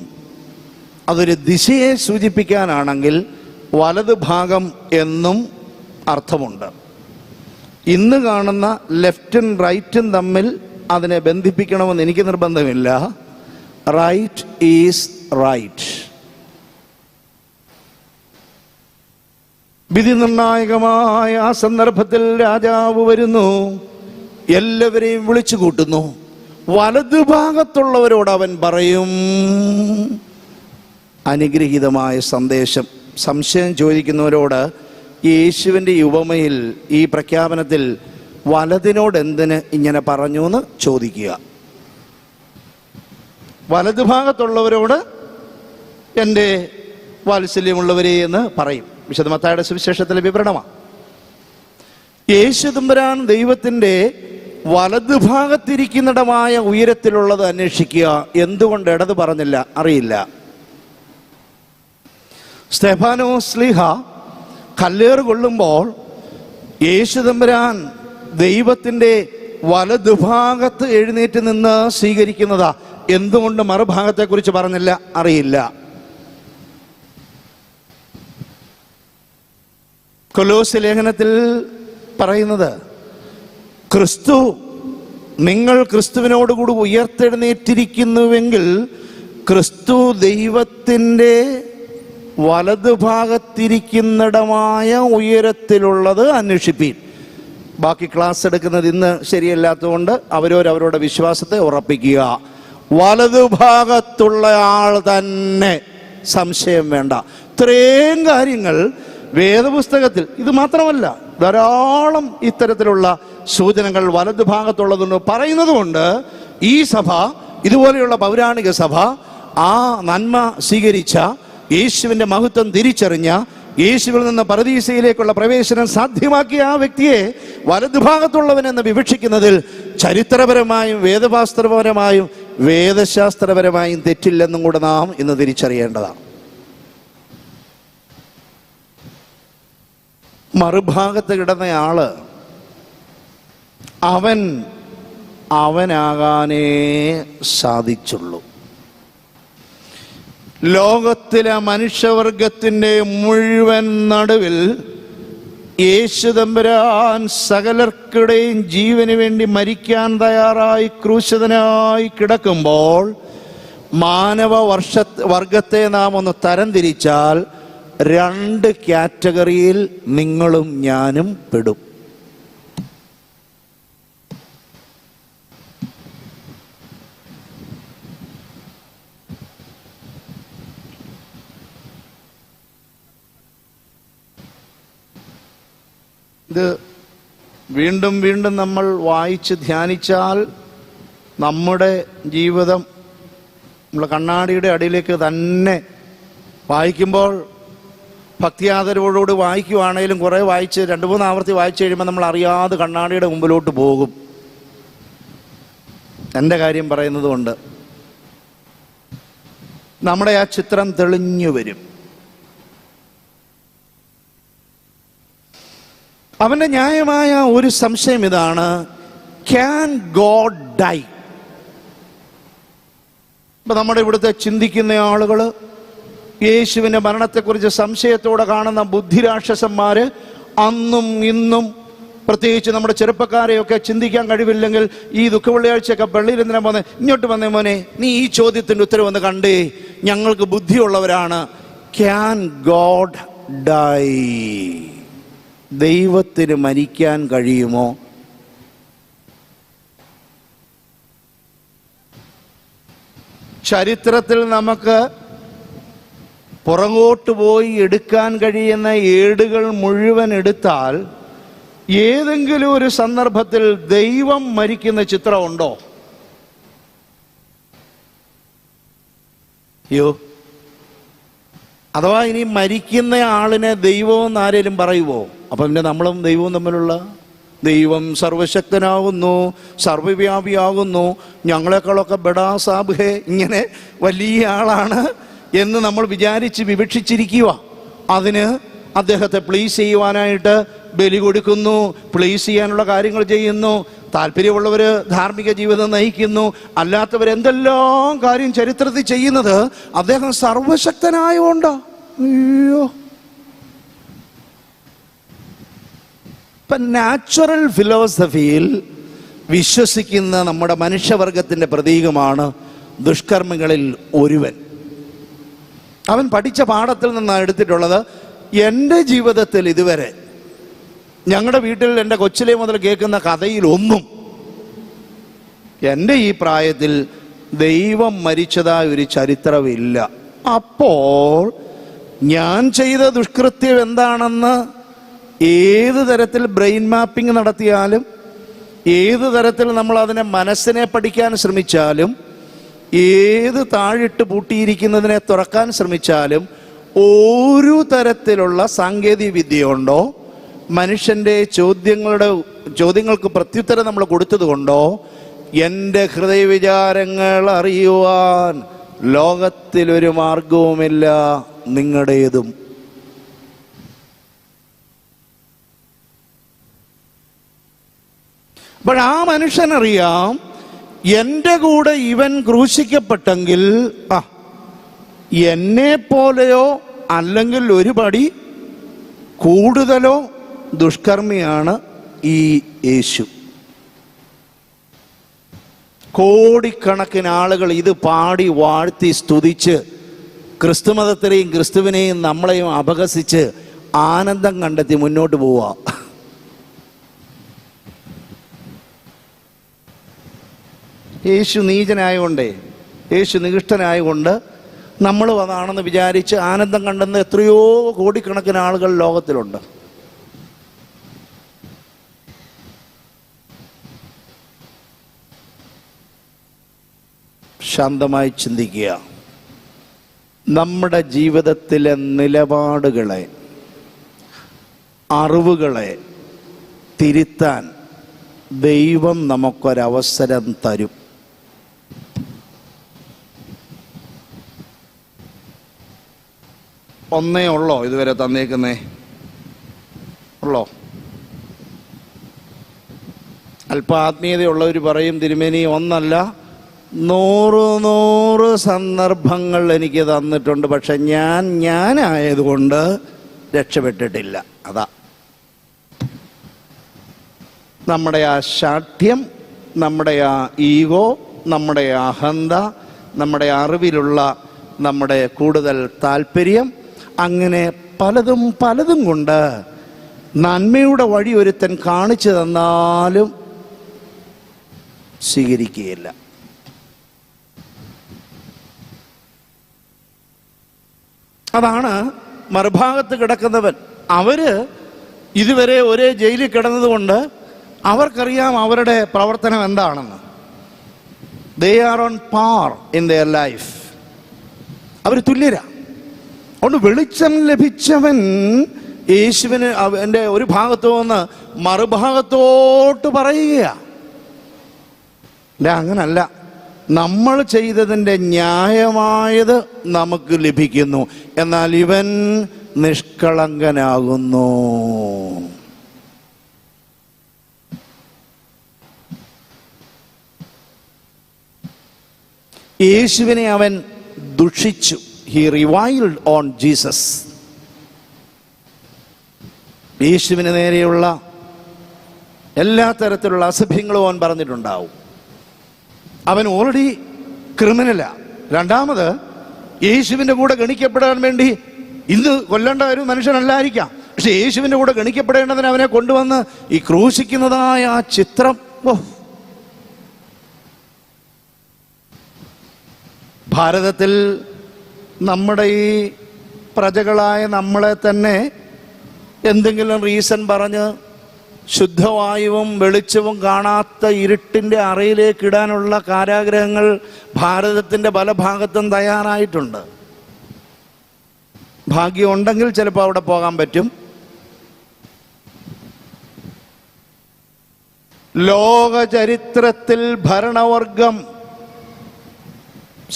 അതൊരു ദിശയെ സൂചിപ്പിക്കാനാണെങ്കിൽ വലത് ഭാഗം എന്നും അർത്ഥമുണ്ട്. ഇന്ന് കാണുന്ന ലെഫ്റ്റും റൈറ്റും തമ്മിൽ അതിനെ ബന്ധിപ്പിക്കണമെന്ന് എനിക്ക് നിർബന്ധമില്ല. Right is right. വിധി നിർണായകമായ ആ സന്ദർഭത്തിൽ രാജാവ് വരുന്നു, എല്ലാവരെയും വിളിച്ചു കൂട്ടുന്നു. വലതുഭാഗത്തുള്ളവരോട് അവൻ പറയും അനുഗ്രഹീതമായ സന്ദേശം. സംശയം ചോദിക്കുന്നവരോട് യേശുവിൻ്റെ ഉപമയിൽ, ഈ പ്രഖ്യാപനത്തിൽ വലതിനോട് എന്തിന് ഇങ്ങനെ പറഞ്ഞു എന്ന് ചോദിക്കുക. വലതുഭാഗത്തുള്ളവരോട് എൻ്റെ വാത്സല്യമുള്ളവരെ എന്ന് പറയും. വിശുദ്ധ മത്തായിയുടെ സുവിശേഷത്തിലെ വിവരണമാണ്. യേശു തമ്പുരാൻ ദൈവത്തിൻ്റെ വലതുഭാഗത്തിരിക്കുന്നിടമായ ഉയരത്തിലുള്ളത് അന്വേഷിക്കുക. എന്തുകൊണ്ട് ഇടത് പറഞ്ഞില്ല അറിയില്ല. സ്തെഫാനോസ് ശ്ലീഹ കല്ലേറ് കൊള്ളുമ്പോൾ യേശു തമ്പുരാൻ ദൈവത്തിൻ്റെ വലതുഭാഗത്ത് എഴുന്നേറ്റ് നിന്ന് സ്വീകരിക്കുന്നതാ. എന്തുകൊണ്ട് മറുഭാഗത്തെക്കുറിച്ച് പറഞ്ഞില്ല അറിയില്ല. കൊലോസ്യ ലേഖനത്തിൽ പറയുന്നത്, ക്രിസ്തു, നിങ്ങൾ ക്രിസ്തുവിനോടുകൂടി ഉയർത്തെഴുന്നേറ്റിരിക്കുന്നുവെങ്കിൽ ക്രിസ്തു ദൈവത്തിൻ്റെ വലതുഭാഗത്തിരിക്കുന്നിടമായ ഉയരത്തിലുള്ളത് അന്വേഷിപ്പീൻ. ബാക്കി ക്ലാസ് എടുക്കുന്നത് ഇന്ന് ശരിയല്ലാത്തതുകൊണ്ട് അവരവരുടെ വിശ്വാസത്തെ ഉറപ്പിക്കുക. വലതുഭാഗത്തുള്ള ആൾ തന്നെ, സംശയം വേണ്ട. ഇത്രയും കാര്യങ്ങൾ വേദപുസ്തകത്തിൽ, ഇത് മാത്രമല്ല ധാരാളം ഇത്തരത്തിലുള്ള സൂചനകൾ വലതുഭാഗത്തുള്ളതുകൊണ്ട് പറയുന്നത് കൊണ്ട് ഈ സഭ, ഇതുപോലെയുള്ള പൗരാണിക സഭ, ആ നന്മ സ്വീകരിച്ച, യേശുവിൻ്റെ മഹത്വം തിരിച്ചറിഞ്ഞ, യേശുവിൽ നിന്ന് പരദീസയിലേക്കുള്ള പ്രവേശനം സാധ്യമാക്കിയ ആ വ്യക്തിയെ വലതുഭാഗത്തുള്ളവനെന്ന് വിവക്ഷിക്കുന്നതിൽ ചരിത്രപരമായും വേദശാസ്ത്രപരമായും വേദശാസ്ത്രപരമായും തെറ്റില്ലെന്നും കൂടെ നാം ഇന്ന് തിരിച്ചറിയേണ്ടതാണ്. മറുഭാഗത്ത് കിടന്നയാള് അവനാകാനേ സാധിച്ചുള്ളൂ. ലോകത്തിലെ മനുഷ്യവർഗത്തിൻ്റെ മുഴുവൻ നടുവിൽ യേശു തമ്പുരാൻ സകലർക്കിടെയും ജീവന് വേണ്ടി മരിക്കാൻ തയ്യാറായി ക്രൂശിതനായി കിടക്കുമ്പോൾ മാനവ വർഗത്തെ നാം ഒന്ന് തരംതിരിച്ചാൽ രണ്ട് കാറ്റഗറിയിൽ നിങ്ങളും ഞാനും പെടും. ഇത് വീണ്ടും വീണ്ടും നമ്മൾ വായിച്ച് ധ്യാനിച്ചാൽ നമ്മുടെ ജീവിതം നമ്മൾ കണ്ണാടിയുടെ അടിയിലേക്ക് തന്നെ വായിക്കുമ്പോൾ ഭക്തിയാദരവോടുകൂടി വായിക്കുവാണെങ്കിലും കുറേ വായിച്ച് 2-3 ആവർത്തി വായിച്ചു കഴിയുമ്പോൾ നമ്മൾ അറിയാതെ കണ്ണാടിയുടെ മുമ്പിലോട്ട് പോകും. എൻ്റെ കാര്യം പറയുന്നത് കൊണ്ട് നമ്മുടെ ആ ചിത്രം തെളിഞ്ഞു വരും. അവൻ്റെ ന്യായമായ ഒരു സംശയം ഇതാണ്: ക്യാൻ ഗോഡ് ഡൈ? ഇപ്പം നമ്മുടെ ഇവിടുത്തെ ചിന്തിക്കുന്ന ആളുകൾ യേശുവിൻ്റെ മരണത്തെക്കുറിച്ച് സംശയത്തോടെ കാണുന്ന ബുദ്ധിരാക്ഷസന്മാർ അന്നും ഇന്നും, പ്രത്യേകിച്ച് നമ്മുടെ ചെറുപ്പക്കാരെയൊക്കെ ചിന്തിക്കാൻ കഴിവില്ലെങ്കിൽ ഈ ദുഃഖവെള്ളിയാഴ്ചയൊക്കെ പള്ളിയിൽ എന്തിനാ പോന്നെ, ഇങ്ങോട്ട് വന്നേ മോനെ, നീ ഈ ചോദ്യത്തിൻ്റെ ഉത്തരം ഒന്ന് കണ്ടേ, ഞങ്ങൾക്ക് ബുദ്ധിയുള്ളവരാണ്. Can God dye? ദൈവത്തിന് മരിക്കാൻ കഴിയുമോ? ചരിത്രത്തിൽ നമുക്ക് പുറകോട്ട് പോയി എടുക്കാൻ കഴിയുന്ന ഏടുകൾ മുഴുവൻ എടുത്താൽ ഏതെങ്കിലും ഒരു സന്ദർഭത്തിൽ ദൈവം മരിക്കുന്ന ചിത്രമുണ്ടോ? അയ്യോ, അഥവാ ഇനി മരിക്കുന്ന ആളിനെ ദൈവമെന്ന് ആരെങ്കിലും പറയുമോ? അപ്പം പിന്നെ നമ്മളും ദൈവവും തമ്മിലുള്ള, ദൈവം സർവശക്തനാകുന്നു, സർവവ്യാപിയാകുന്നു, ഞങ്ങളെക്കാളൊക്കെ ബഡാ സാബ് ഹേ, ഇങ്ങനെ വലിയ ആളാണ് എന്ന് നമ്മൾ വിചാരിച്ച് വിവക്ഷിച്ചിരിക്കുക. അതിന് അദ്ദേഹത്തെ പ്ലീസ് ചെയ്യുവാനായിട്ട് ബലി കൊടുക്കുന്നു, പ്ലീസ് ചെയ്യാനുള്ള കാര്യങ്ങൾ ചെയ്യുന്നു, താല്പര്യമുള്ളവർ ധാർമ്മിക ജീവിതം നയിക്കുന്നു, അല്ലാത്തവരെന്തെല്ലാം കാര്യം ചരിത്രത്തിൽ ചെയ്യുന്നത് അദ്ദേഹം സർവശക്തനായോണ്ടോ? അയ്യോ, ഇപ്പം നാച്ചുറൽ ഫിലോസഫിയിൽ വിശ്വസിക്കുന്ന നമ്മുടെ മനുഷ്യവർഗത്തിൻ്റെ പ്രതീകമാണ് ദുഷ്കർമ്മികളിൽ ഒരുവൻ. അവൻ പഠിച്ച പാഠത്തിൽ നിന്നാണ് എടുത്തിട്ടുള്ളത്. എൻ്റെ ജീവിതത്തിൽ ഇതുവരെ, ഞങ്ങളുടെ വീട്ടിൽ എൻ്റെ കൊച്ചിലെ മുതൽ കേൾക്കുന്ന കഥയിലൊന്നും എൻ്റെ ഈ പ്രായത്തിൽ ദൈവം മരിച്ചതായ ഒരു ചരിത്രമില്ല. അപ്പോൾ ഞാൻ ചെയ്ത ദുഷ്കൃത്യം എന്താണെന്ന് ഏത് തരത്തിൽ ബ്രെയിൻ മാപ്പിംഗ് നടത്തിയാലും, ഏത് തരത്തിൽ നമ്മൾ അതിനെ മനസ്സിനെ പഠിക്കാൻ ശ്രമിച്ചാലും, ഏത് താഴിട്ട് പൂട്ടിയിരിക്കുന്നതിനെ തുറക്കാൻ ശ്രമിച്ചാലും, ഒരു തരത്തിലുള്ള സാങ്കേതിക വിദ്യയുണ്ടോ, മനുഷ്യൻ്റെ ചോദ്യങ്ങൾക്ക് പ്രത്യുത്തരം നമ്മൾ കൊടുത്തത് കൊണ്ടോ, എൻ്റെ ഹൃദയവിചാരങ്ങൾ അറിയുവാൻ ലോകത്തിലൊരു മാർഗവുമില്ല നിങ്ങളുടേതും. അപ്പോൾ ആ മനുഷ്യനറിയാം, എൻ്റെ കൂടെ ഇവൻ ക്രൂശിക്കപ്പെട്ടെങ്കിൽ എന്നെ പോലെയോ അല്ലെങ്കിൽ ഒരു പടി കൂടുതലോ ദുഷ്കർമ്മിയാണ് ഈ യേശു. കോടിക്കണക്കിന് ആളുകൾ ഇത് പാടി വാഴ്ത്തി സ്തുതിച്ച് ക്രിസ്തുമതത്തിനെയും ക്രിസ്തുവിനെയും നമ്മളെയും അപഹസിച്ച് ആനന്ദം കണ്ടെത്തി മുന്നോട്ട് പോവുക. യേശു നീചനായതുകൊണ്ടേ, യേശു നികൃഷ്ടനായതുകൊണ്ട് നമ്മളും അതാണെന്ന് വിചാരിച്ച് ആനന്ദം കണ്ടെന്ന് എത്രയോ കോടിക്കണക്കിന് ആളുകൾ ലോകത്തിലുണ്ട്. ശാന്തമായി ചിന്തിക്കുക. നമ്മുടെ ജീവിതത്തിലെ നിലപാടുകളെ, അറിവുകളെ തിരുത്താൻ ദൈവം നമുക്കൊരവസരം തരും. ഒന്നേ ഉള്ളോ ഇതുവരെ തന്നേക്കുന്നേ? ഉള്ളോ? അല്പ ആത്മീയതയുള്ളവർ പറയും, തിരുമേനി ഒന്നല്ല 100 സന്ദർഭങ്ങൾ എനിക്ക് തന്നിട്ടുണ്ട്, പക്ഷെ ഞാനായതുകൊണ്ട് രക്ഷപ്പെട്ടിട്ടില്ല. അതാ നമ്മുടെ ആ ശാഠ്യം, നമ്മുടെ ആ ഈഗോ, നമ്മുടെ അഹന്ത, നമ്മുടെ അറിവിലുള്ള നമ്മുടെ കൂടുതൽ താല്പര്യം, അങ്ങനെ പലതും കൊണ്ട് നന്മയുടെ വഴി ഒരുത്തൻ കാണിച്ചു തന്നാലും സ്വീകരിക്കുകയില്ല. അതാണ് മറുഭാഗത്ത് കിടക്കുന്നവൻ. അവര് ഇതുവരെ ഒരേ ജയിലിൽ കിടന്നതുകൊണ്ട് അവർക്കറിയാം അവരുടെ പ്രവർത്തനം എന്താണെന്ന്. They are on par in their life. അവർ തുല്യരാ. അതുകൊണ്ട് വെളിച്ചം ലഭിച്ചവൻ യേശുവിന് അവൻ്റെ ഒരു ഭാഗത്തു നിന്ന് മറുഭാഗത്തോട്ട് പറയുകയാ, അങ്ങനല്ല, നമ്മൾ ചെയ്തതിൻ്റെ ന്യായമായത് നമുക്ക് ലഭിക്കുന്നു, എന്നാൽ ഇവൻ നിഷ്കളങ്കനാകുന്നു. യേശുവിനെ അവൻ ദുഷിച്ചു. He reviled on Jesus. യേശുവിന് നേരെയുള്ള എല്ലാ തരത്തിലുള്ള അസഭ്യങ്ങളും അവൻ പറഞ്ഞിട്ടുണ്ടാവും. അവൻ ഓൾറെഡി ക്രിമിനലാ. രണ്ടാമത് യേശുവിൻ്റെ കൂടെ ഗണിക്കപ്പെടാൻ വേണ്ടി ഇന്ന് കൊല്ലേണ്ട ഒരു മനുഷ്യനല്ലായിരിക്കാം, പക്ഷെ യേശുവിൻ്റെ കൂടെ ഗണിക്കപ്പെടേണ്ടതിന് അവനെ കൊണ്ടുവന്ന് ഈ ക്രൂശിക്കുന്നതായ ആ ചിത്രം, ഭാരതത്തിൽ നമ്മുടെ ഈ പ്രജകളായ നമ്മളെ തന്നെ എന്തെങ്കിലും റീസൺ പറഞ്ഞ് ശുദ്ധവായുവും വെളിച്ചവും കാണാത്ത ഇരുട്ടിൻ്റെ അറയിലേക്ക് ഇടാനുള്ള കാരാഗ്രഹങ്ങൾ ഭാരതത്തിൻ്റെ പല ഭാഗത്തും തയ്യാറായിട്ടുണ്ട്. ഭാഗ്യമുണ്ടെങ്കിൽ ചിലപ്പോൾ അവിടെ പോകാൻ പറ്റും. ലോക ചരിത്രത്തിൽ ഭരണവർഗം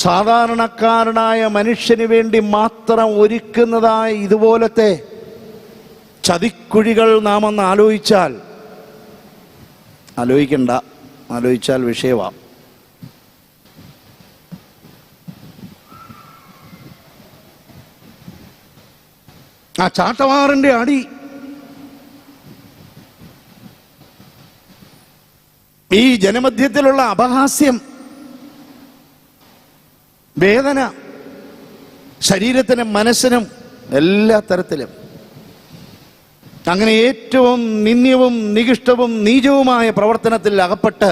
സാധാരണക്കാരനായ മനുഷ്യന് വേണ്ടി മാത്രം ഒരുക്കുന്നതായ ഇതുപോലത്തെ ചതിക്കുഴികൾ നാം ഒന്ന് ആലോചിച്ചാൽ വിഷയമാ. ആ ചാട്ടവാറിന്റെ അടി, ഈ ജനമധ്യത്തിലുള്ള അപഹാസ്യം, വേദന, ശരീരത്തിനും മനസ്സിനും എല്ലാ തരത്തിലും അങ്ങനെ ഏറ്റവും നിന്ദ്യവും നികൃഷ്ടവും നീചവുമായ പ്രവർത്തനത്തിൽ അകപ്പെട്ട്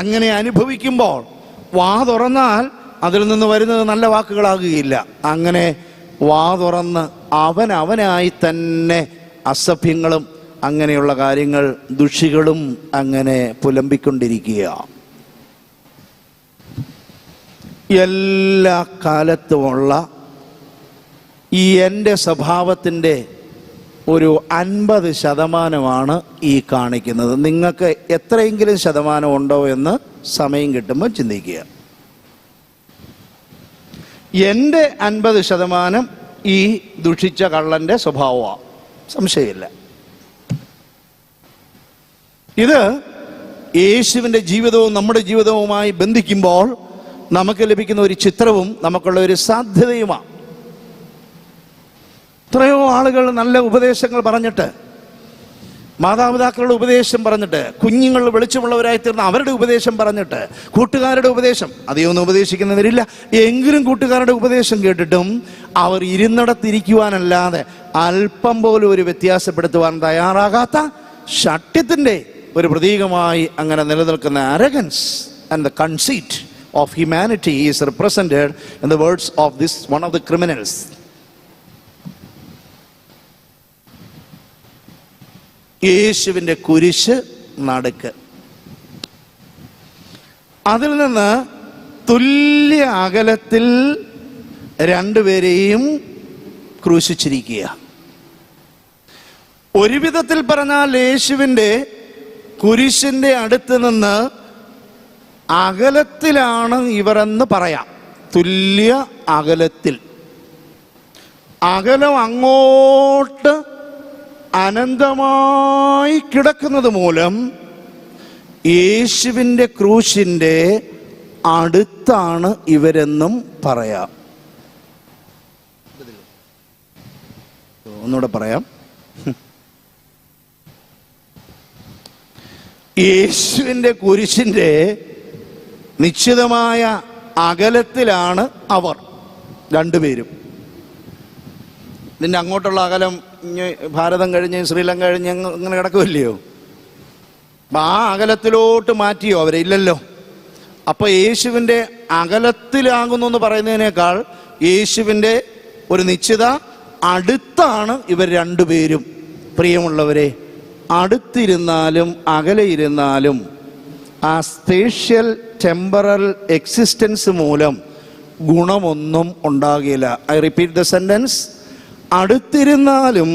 അങ്ങനെ അനുഭവിക്കുമ്പോൾ വാ തുറന്നാൽ അതിൽ നിന്ന് വരുന്നത് നല്ല വാക്കുകളാകുകയില്ല. അങ്ങനെ വാ തുറന്ന് അവനായി തന്നെ അസഭ്യങ്ങളും അങ്ങനെയുള്ള കാര്യങ്ങൾ ദുഷികളും അങ്ങനെ പുലമ്പിക്കൊണ്ടിരിക്കുക. എല്ലാ കാലത്തുമുള്ള ഈ എൻ്റെ സ്വഭാവത്തിൻ്റെ ഒരു 50% ഈ കാണിക്കുന്നത്. നിങ്ങൾക്ക് എത്രയെങ്കിലും ശതമാനം ഉണ്ടോ എന്ന് സമയം കിട്ടുമ്പോൾ ചിന്തിക്കുക. എൻ്റെ 50% ഈ ദുഷിച്ച കള്ളൻ്റെ സ്വഭാവമാണ്, സംശയമില്ല. ഇത് യേശുവിൻ്റെ ജീവിതവും നമ്മുടെ ജീവിതവുമായി ബന്ധിക്കുമ്പോൾ നമുക്ക് ലഭിക്കുന്ന ഒരു ചിത്രവും നമുക്കുള്ള ഒരു സാധ്യതയുമാണ്. എത്രയോ ആളുകൾ നല്ല ഉപദേശങ്ങൾ പറഞ്ഞിട്ട്, മാതാപിതാക്കളുടെ ഉപദേശം പറഞ്ഞിട്ട്, കുഞ്ഞുങ്ങൾ വെളിച്ചമുള്ളവരായി തീർന്ന അവരുടെ ഉപദേശം പറഞ്ഞിട്ട്, കൂട്ടുകാരുടെ ഉപദേശം, അധികമൊന്നും ഉപദേശിക്കുന്നവരില്ല, എങ്കിലും കൂട്ടുകാരുടെ ഉപദേശം കേട്ടിട്ടും അവർ ഇരുന്നിടത്തിരിക്കുവാനല്ലാതെ അല്പം പോലും ഒരു വ്യത്യാസപ്പെടുത്തുവാൻ തയ്യാറാകാത്ത ശഠ്യത്തിൻ്റെ ഒരു പ്രതീകമായി അങ്ങനെ നിലനിൽക്കുന്ന arrogance and the conceit of humanity is represented in the words of this one of the criminals. യേശുവിൻ്റെ കുരിശ് നടുക്ക്, അതിൽ നിന്ന് തുല്യ അകലത്തിൽ രണ്ടുപേരെയും ക്രൂശിച്ചിരിക്കുക. ഒരു വിധത്തിൽ പറഞ്ഞാൽ യേശുവിൻ്റെ കുരിശിൻ്റെ അടുത്ത് നിന്ന് അകലത്തിലാണ് ഇവരെന്ന് പറയാം. തുല്യ അകലത്തിൽ. അകലം അങ്ങോട്ട് അനന്തമായി കിടക്കുന്നത് മൂലം യേശുവിൻ്റെ ക്രൂശിൻ്റെ അടുത്താണ് ഇവരെന്നും പറയാം. ഒന്നുകൂടെ പറയാം. യേശുവിൻ്റെ കുരിശിൻ്റെ നിശ്ചിതമായ അകലത്തിലാണ് അവർ രണ്ടുപേരും. ഇതിൻ്റെ അങ്ങോട്ടുള്ള അകലം ഭാരതം കഴിഞ്ഞ് ശ്രീലങ്ക കഴിഞ്ഞ് ഇങ്ങനെ കിടക്കുമല്ലയോ? അപ്പം ആ അകലത്തിലോട്ട് മാറ്റിയോ അവരെ? ഇല്ലല്ലോ. അപ്പോൾ യേശുവിൻ്റെ അകലത്തിലാകുന്നു എന്ന് പറയുന്നതിനേക്കാൾ യേശുവിൻ്റെ ഒരു നിശ്ചിത അടുത്താണ് ഇവർ രണ്ടുപേരും. പ്രിയമുള്ളവരെ, അടുത്തിരുന്നാലും അകലെ ഇരുന്നാലും ആ സ്പേഷ്യൽ ടെമ്പറൽ എക്സിസ്റ്റൻസ് മൂലം ഗുണമൊന്നും ഉണ്ടാകില്ല. I repeat the sentence. അടുത്തിരുന്നാലും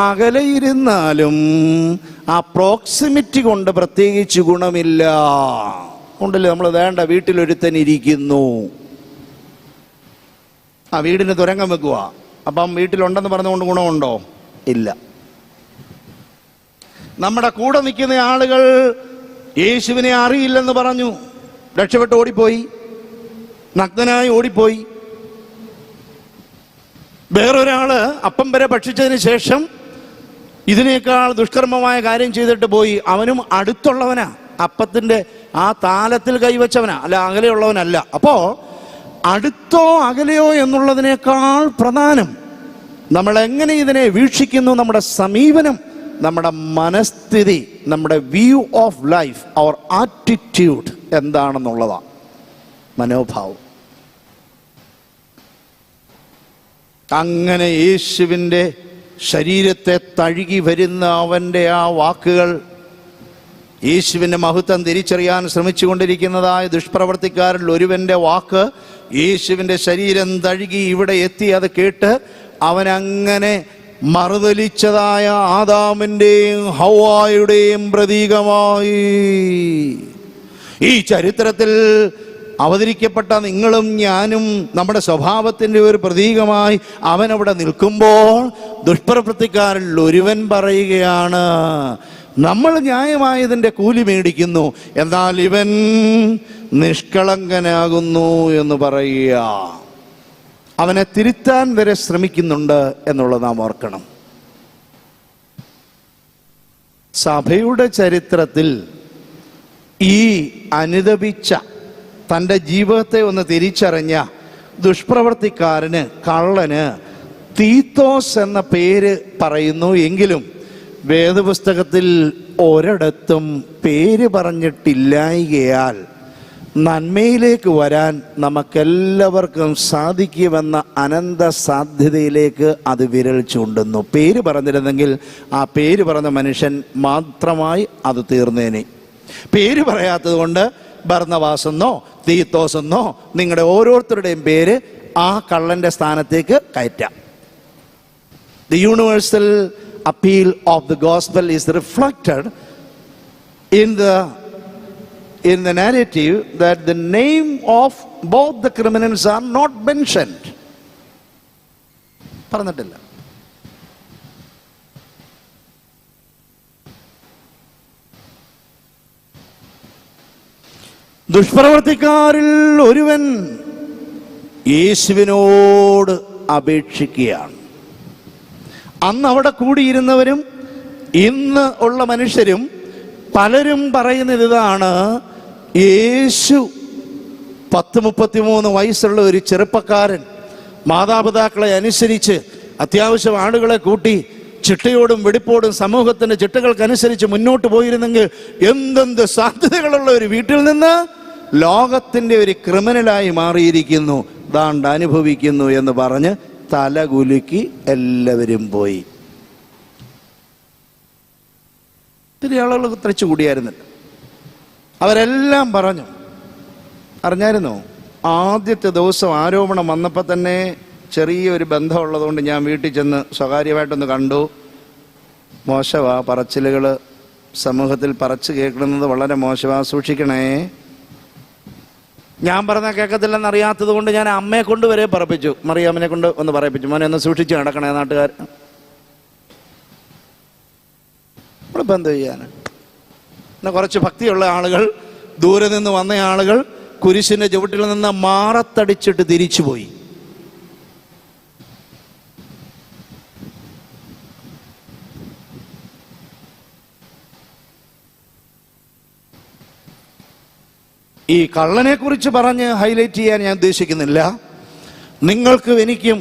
അകലെയിരുന്നാലും ആ പ്രോക്സിമിറ്റി കൊണ്ട് പ്രത്യേകിച്ച് ഗുണമില്ല. ഉണ്ടല്ലോ, നമ്മൾ വേണ്ട വീട്ടിലൊരുത്തൻ ഇരിക്കുന്നു, ആ വീടിന് തുരങ്കം വെക്കുക, അപ്പം വീട്ടിലുണ്ടെന്ന് പറഞ്ഞുകൊണ്ട് ഗുണമുണ്ടോ? ഇല്ല. നമ്മുടെ കൂടെ നിൽക്കുന്ന ആളുകൾ യേശുവിനെ അറിയില്ലെന്ന് പറഞ്ഞു, രക്ഷപ്പെട്ട് ഓടിപ്പോയി, നഗ്നനായി ഓടിപ്പോയി. വേറൊരാള് അപ്പം വരെ ഭക്ഷിച്ചതിന് ശേഷം ഇതിനേക്കാൾ ദുഷ്കർമ്മമായ കാര്യം ചെയ്തിട്ട് പോയി. അവനും അടുത്തുള്ളവനാ, അപ്പത്തിന്റെ ആ താലത്തിൽ കൈവച്ചവനാ, അല്ല അകലെയുള്ളവനല്ല. അപ്പോ അടുത്തോ അകലെയോ എന്നുള്ളതിനേക്കാൾ പ്രധാനം നമ്മൾ എങ്ങനെ ഇതിനെ വീക്ഷിക്കുന്നു, നമ്മുടെ സമീപനം, നമ്മുടെ മനസ്ഥിതി, നമ്മുടെ വ്യൂ ഓഫ് ലൈഫ്, അവർ ആറ്റിറ്റ്യൂഡ് എന്താണെന്നുള്ളതാണ്, മനോഭാവം. അങ്ങനെ യേശുവിൻ്റെ ശരീരത്തെ തഴുകി വരുന്ന അവൻ്റെ ആ വാക്കുകൾ, യേശുവിൻ്റെ മഹത്വം തിരിച്ചറിയാൻ ശ്രമിച്ചു കൊണ്ടിരിക്കുന്നതായ ദുഷ്പ്രവർത്തിക്കാരിൽ ഒരുവൻ്റെ വാക്ക്, യേശുവിൻ്റെ ശരീരം തഴുകി ഇവിടെ എത്തി, അത് കേട്ട് അവനങ്ങനെ മറുതലിച്ചതായ ആദാമിൻ്റെയും ഹവ്വായുടെയും പ്രതീകമായി ഈ ചരിത്രത്തിൽ അവതരിക്കപ്പെട്ട നിങ്ങളും ഞാനും നമ്മുടെ സ്വഭാവത്തിൻ്റെ ഒരു പ്രതീകമായി അവനവിടെ നിൽക്കുമ്പോൾ ദുഷ്പ്രവൃത്തിക്കാരിൽ ഒരുവൻ പറയുകയാണ്, നമ്മൾ ന്യായമായതിൻ്റെ കൂലി മേടിക്കുന്നു, എന്നാൽ ഇവൻ നിഷ്കളങ്കനാകുന്നു എന്ന് പറയുക. അവനെ തിരുത്താൻ വരെ ശ്രമിക്കുന്നുണ്ട് എന്നുള്ളത് നാം ഓർക്കണം. സഭയുടെ ചരിത്രത്തിൽ ഈ അനുദപിച്ച, തൻ്റെ ജീവിതത്തെ ഒന്ന് തിരിച്ചറിഞ്ഞ ദുഷ്പ്രവർത്തിക്കാരന്, കള്ളന് തീത്തോസ് എന്ന പേര് പറയുന്നു. എങ്കിലും വേദപുസ്തകത്തിൽ ഒരിടത്തും പേര് പറഞ്ഞിട്ടില്ലായകയാൽ നന്മയിലേക്ക് വരാൻ നമുക്കെല്ലാവർക്കും സാധിക്കുമെന്ന അനന്ത സാധ്യതയിലേക്ക് അത് വിരൽ ചൂണ്ടുന്നു. പേര് പറഞ്ഞിരുന്നെങ്കിൽ ആ പേര് പറഞ്ഞ മനുഷ്യൻ മാത്രമായി അത് തീർന്നേനെ. പേര് പറയാത്തത് കൊണ്ട് ബർന്നബാസെന്നോ തീത്തോസെന്നോ നിങ്ങളുടെ ഓരോരുത്തരുടെയും പേര് ആ കള്ളന്റെ സ്ഥാനത്തേക്ക് കയറ്റാം. The universal appeal of the gospel is reflected in the narrative that the name of both the criminals are not mentioned. പറഞ്ഞിട്ടില്ല. ദുഷ്പ്രവർത്തിക്കാരിൽ ഒരുവൻ യേശുവിനോട് അപേക്ഷിക്കുകയാണ്. അന്ന് അവിടെ കൂടിയിരുന്നവരും ഇന്ന് ഉള്ള മനുഷ്യരും പലരും പറയുന്നത് ഇതാണ്, യേശു 10-33 വയസ്സുള്ള ഒരു ചെറുപ്പക്കാരൻ മാതാപിതാക്കളെ അനുസരിച്ച് അത്യാവശ്യം ആളുകളെ കൂട്ടി ചിട്ടയോടും വെടിപ്പോടും സമൂഹത്തിൻ്റെ ചിട്ടകൾക്കനുസരിച്ച് മുന്നോട്ട് പോയിരുന്നെങ്കിൽ എന്തെന്ത് സാധ്യതകളുള്ള ഒരു വീട്ടിൽ നിന്ന് ലോകത്തിൻ്റെ ഒരു ക്രിമിനലായി മാറിയിരിക്കുന്നു, ദാണ്ട് അനുഭവിക്കുന്നു എന്ന് പറഞ്ഞ് തലകുലുക്കി എല്ലാവരും പോയി. ഇത്തിരി ആളുകൾ തറച്ചു കൂടിയായിരുന്നില്ല. അവരെല്ലാം പറഞ്ഞു. അറിഞ്ഞായിരുന്നോ, ആദ്യത്തെ ദിവസം ആരോപണം വന്നപ്പോൾ തന്നെ ചെറിയൊരു ബന്ധമുള്ളതുകൊണ്ട് ഞാൻ വീട്ടിൽ ചെന്ന് സ്വകാര്യമായിട്ടൊന്ന് കണ്ടു. മോശമാ പറച്ചിലുകൾ, സമൂഹത്തിൽ പറച്ച് കേൾക്കുന്നത് വളരെ മോശമാ, സൂക്ഷിക്കണേ. ഞാൻ പറഞ്ഞാൽ കേൾക്കത്തില്ലെന്ന് അറിയാത്തത് കൊണ്ട് ഞാൻ അമ്മയെ കൊണ്ട് വരെ പറപ്പിച്ചു, മറിയാമ്മനെ കൊണ്ട് ഒന്ന് പറയിപ്പിച്ചു, മോനെ ഒന്ന് സൂക്ഷിച്ച് നടക്കണേ നാട്ടുകാർ. നമ്മളിപ്പോൾ എന്ത് ചെയ്യാൻ? എന്നാൽ കുറച്ച് ഭക്തിയുള്ള ആളുകൾ, ദൂരെ നിന്ന് വന്ന ആളുകൾ കുരിശിൻ്റെ ചുവട്ടിൽ നിന്ന് മാറത്തടിച്ചിട്ട് തിരിച്ചുപോയി. ഈ കള്ളനെ കുറിച്ച് പറഞ്ഞ് ഹൈലൈറ്റ് ചെയ്യാൻ ഞാൻ ഉദ്ദേശിക്കുന്നില്ല. നിങ്ങൾക്കും എനിക്കും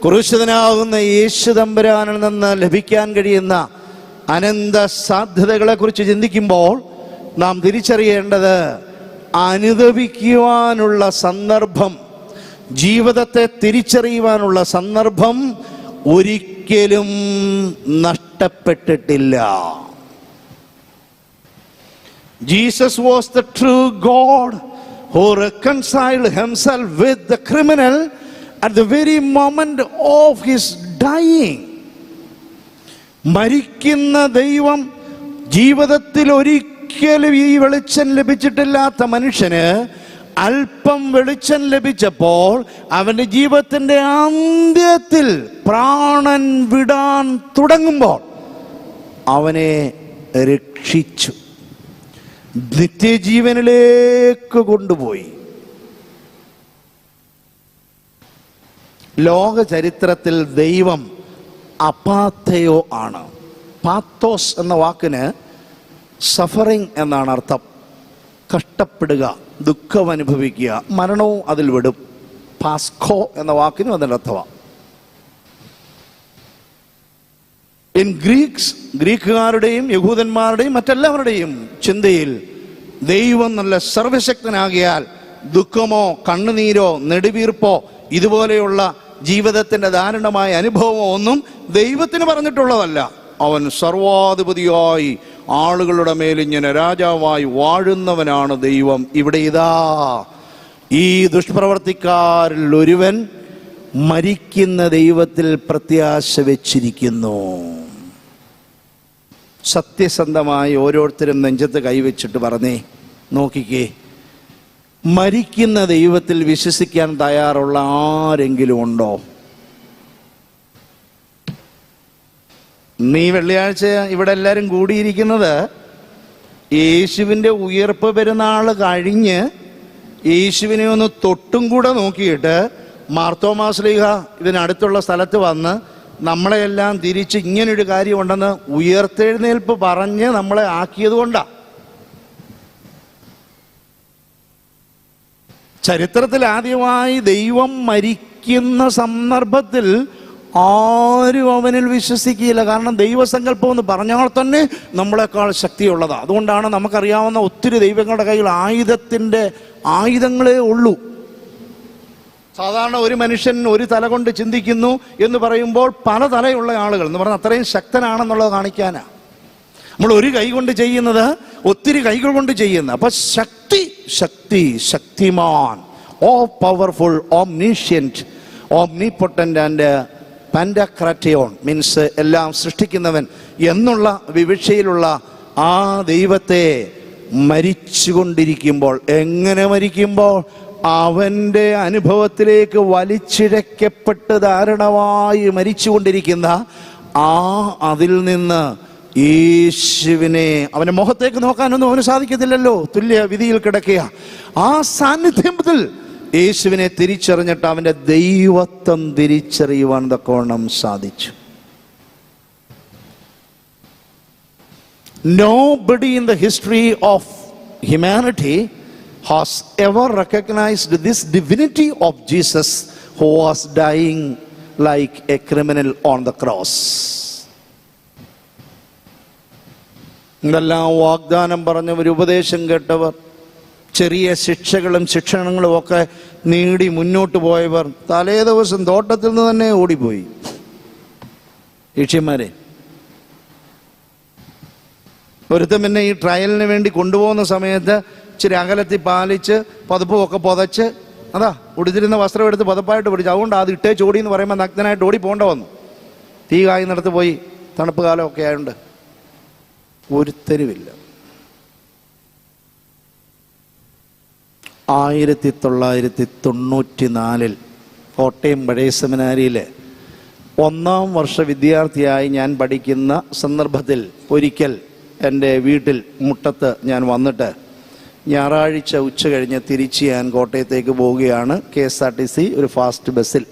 ക്രൂശിതനാകുന്ന യേശു തമ്പുരാനിൽ നിന്ന് ലഭിക്കാൻ കഴിയുന്ന അനന്ത സാധ്യതകളെ കുറിച്ച് ചിന്തിക്കുമ്പോൾ നാം തിരിച്ചറിയേണ്ടത്, അനുദപിക്കുവാനുള്ള സന്ദർഭം, ജീവിതത്തെ തിരിച്ചറിയുവാനുള്ള സന്ദർഭം ഒരിക്കലും നഷ്ടപ്പെട്ടിട്ടില്ല. Jesus was the true God who reconciled himself with the criminal at the very moment of his dying. മരിക്കുന്ന ദൈവം ജീവിതത്തിൽ ഒരിക്കലും ഈ വെളിച്ചം ലഭിച്ചിട്ടില്ലാത്ത മനുഷ്യന് അല്പം വെളിച്ചം ലഭിച്ചപ്പോൾ അവൻ്റെ ജീവിതത്തിൻ്റെ അന്ത്യത്തിൽ പ്രാണൻ വിടാൻ തുടങ്ങുമ്പോൾ അവനെ രക്ഷിച്ചു, നിത്യജീവനിലേക്ക് കൊണ്ടുപോയി. ലോക ചരിത്രത്തിൽ ദൈവം അപാത്തയോ ആണ്. പാത്തോസ് എന്ന വാക്കിന് സഫറിങ് എന്നാണ് അർത്ഥം. കഷ്ടപ്പെടുക, ദുഃഖം അനുഭവിക്കുക, മരണവും അതിൽ വിടും. പാസ്കോ എന്ന വാക്കിനും അതിൻ്റെ അർത്ഥമാണ്. ഇൻ ഗ്രീക്കുകാരുടെയും യഹൂദന്മാരുടെയും മറ്റെല്ലാവരുടെയും ചിന്തയിൽ ദൈവം നല്ല സർവശക്തനാകിയാൽ ദുഃഖമോ കണ്ണുനീരോ നെടുവീർപ്പോ ഇതുപോലെയുള്ള ജീവിതത്തിൻ്റെ ദാരുണമായ അനുഭവമോ ഒന്നും ദൈവത്തിന് പറഞ്ഞിട്ടുള്ളതല്ല. അവൻ സർവാധിപതിയായി ആളുകളുടെ മേലിങ്ങനെ രാജാവായി വാഴുന്നവനാണ് ദൈവം. ഇവിടെ ഇതാ ഈ ദുഷ്പ്രവർത്തിക്കാരിൽ ഒരുവൻ മരിക്കുന്ന ദൈവത്തിൽ പ്രത്യാശ വെച്ചിരിക്കുന്നു. സത്യസന്ധമായി ഓരോരുത്തരും നെഞ്ചത്ത് കൈവച്ചിട്ട് പറഞ്ഞേ, നോക്കിക്കേ, മരിക്കുന്ന ദൈവത്തിൽ വിശ്വസിക്കാൻ തയ്യാറുള്ള ആരെങ്കിലും ഉണ്ടോ? ഈ വെള്ളിയാഴ്ച ഇവിടെ എല്ലാവരും കൂടിയിരിക്കുന്നത് യേശുവിൻ്റെ ഉയർപ്പ് പെരുന്നാൾ കഴിഞ്ഞ് യേശുവിനെ ഒന്ന് തൊട്ടും കൂടെ നോക്കിയിട്ട് മാർത്തോമാ ശ്ലീഹ ഇതിനടുത്തുള്ള സ്ഥലത്ത് വന്ന് നമ്മളെയെല്ലാം തിരിച്ച് ഇങ്ങനൊരു കാര്യമുണ്ടെന്ന് ഉയർത്തെഴുന്നേൽപ്പ് പറഞ്ഞ് നമ്മളെ ആക്കിയത് കൊണ്ടാണ്. ചരിത്രത്തിൽ ആദ്യമായി ദൈവം മരിക്കുന്ന സന്ദർഭത്തിൽ ആരും അവനിൽ വിശ്വസിക്കുകയില്ല. കാരണം ദൈവസങ്കല്പം എന്ന് പറഞ്ഞാൽ തന്നെ നമ്മളെക്കാൾ ശക്തിയുള്ളതാണ്. അതുകൊണ്ടാണ് നമുക്കറിയാവുന്ന ഒത്തിരി ദൈവങ്ങളുടെ കയ്യിൽ ആയുധങ്ങളേ ഉള്ളൂ. സാധാരണ ഒരു മനുഷ്യൻ ഒരു തല കൊണ്ട് ചിന്തിക്കുന്നു എന്ന് പറയുമ്പോൾ പല തലയുള്ള ആളുകൾ എന്ന് പറഞ്ഞാൽ അത്രയും ശക്തനാണെന്നുള്ളത് കാണിക്കാനാണ്. നമ്മൾ ഒരു കൈ കൊണ്ട് ചെയ്യുന്നത് ഒത്തിരി കൈകൾ കൊണ്ട് ചെയ്യുന്നത്. അപ്പൊ ശക്തിമാൻ, ഓ പവർഫുൾ, ഓംനീഷ്യന്റ്, ഓംനിപൊട്ടന്റ് ആൻഡ് പാൻഡക്രാറ്റിയോൺ മീൻസ് എല്ലാം സൃഷ്ടിക്കുന്നവൻ എന്നുള്ള വിവക്ഷയിലുള്ള ആ ദൈവത്തെ മരിച്ചുകൊണ്ടിരിക്കുമ്പോൾ, എങ്ങനെ മരിക്കുമ്പോൾ? അവൻ്റെ അനുഭവത്തിലേക്ക് വലിച്ചിഴക്കപ്പെട്ട് ദാരുണമായി മരിച്ചുകൊണ്ടിരിക്കുന്ന അതിൽ നിന്ന് യേശുവിനെ, അവൻ്റെ മുഖത്തേക്ക് നോക്കാനൊന്നും അവന് സാധിക്കത്തില്ലല്ലോ, തുല്യ വിധിയിൽ കിടക്കുക. ആ സാന്നിധ്യത്തിൽ യേശുവിനെ തിരിച്ചറിഞ്ഞിട്ട് അവൻ്റെ ദൈവത്വം തിരിച്ചറിയുവാൻ തക്കവണ്ണം സാധിച്ചു. Nobody in the history of humanity has ever recognized this divinity of Jesus who was dying like a criminal on the cross. ഇതെല്ലാം വാഗ്ദാനം പറഞ്ഞവർ, ഉപദേശം കേട്ടവർ, ചെറിയ ശിക്ഷകളും ശിക്ഷണങ്ങളും ഒക്കെ നേടി മുന്നോട്ട് പോയവർ തലേ ദിവസം തോട്ടത്തിൽ നിന്ന് തന്നെ ഓടിപ്പോയി. ശിഷ്യന്മാരെ ഒരുത്തം പിന്നെ ഈ ട്രയലിന് വേണ്ടി കൊണ്ടുപോകുന്ന സമയത്ത് ഇച്ചിരി അകലത്തിൽ പാലിച്ച് പതുപ്പുമൊക്കെ പുതച്ച് അതാ ഉടുത്തിരുന്ന വസ്ത്രം എടുത്ത് പതപ്പായിട്ട് പിടിച്ചു. അതുകൊണ്ട് അത് ഇട്ടേ ചോടി എന്ന് പറയുമ്പോൾ നഗ്നനായിട്ട് ഓടി പോകേണ്ട വന്നു. തീ കായുന്നിടത്ത് പോയി, തണുപ്പ് കാലമൊക്കെ ആയതുകൊണ്ട് ഒരുത്തരുമില്ല. 1994 കോട്ടയം പഴയ സെമിനാരിയിൽ 1ാം വർഷ വിദ്യാർത്ഥിയായി ഞാൻ പഠിക്കുന്ന സന്ദർഭത്തിൽ ഒരിക്കൽ എൻ്റെ വീട്ടിൽ മുട്ടത്ത് ഞാൻ വന്നിട്ട് ഞായറാഴ്ച ഉച്ച കഴിഞ്ഞ് തിരിച്ച് ഞാൻ കോട്ടയത്തേക്ക് പോവുകയാണ്. KSRTC ഒരു ഫാസ്റ്റ് ബസ്സിൽ.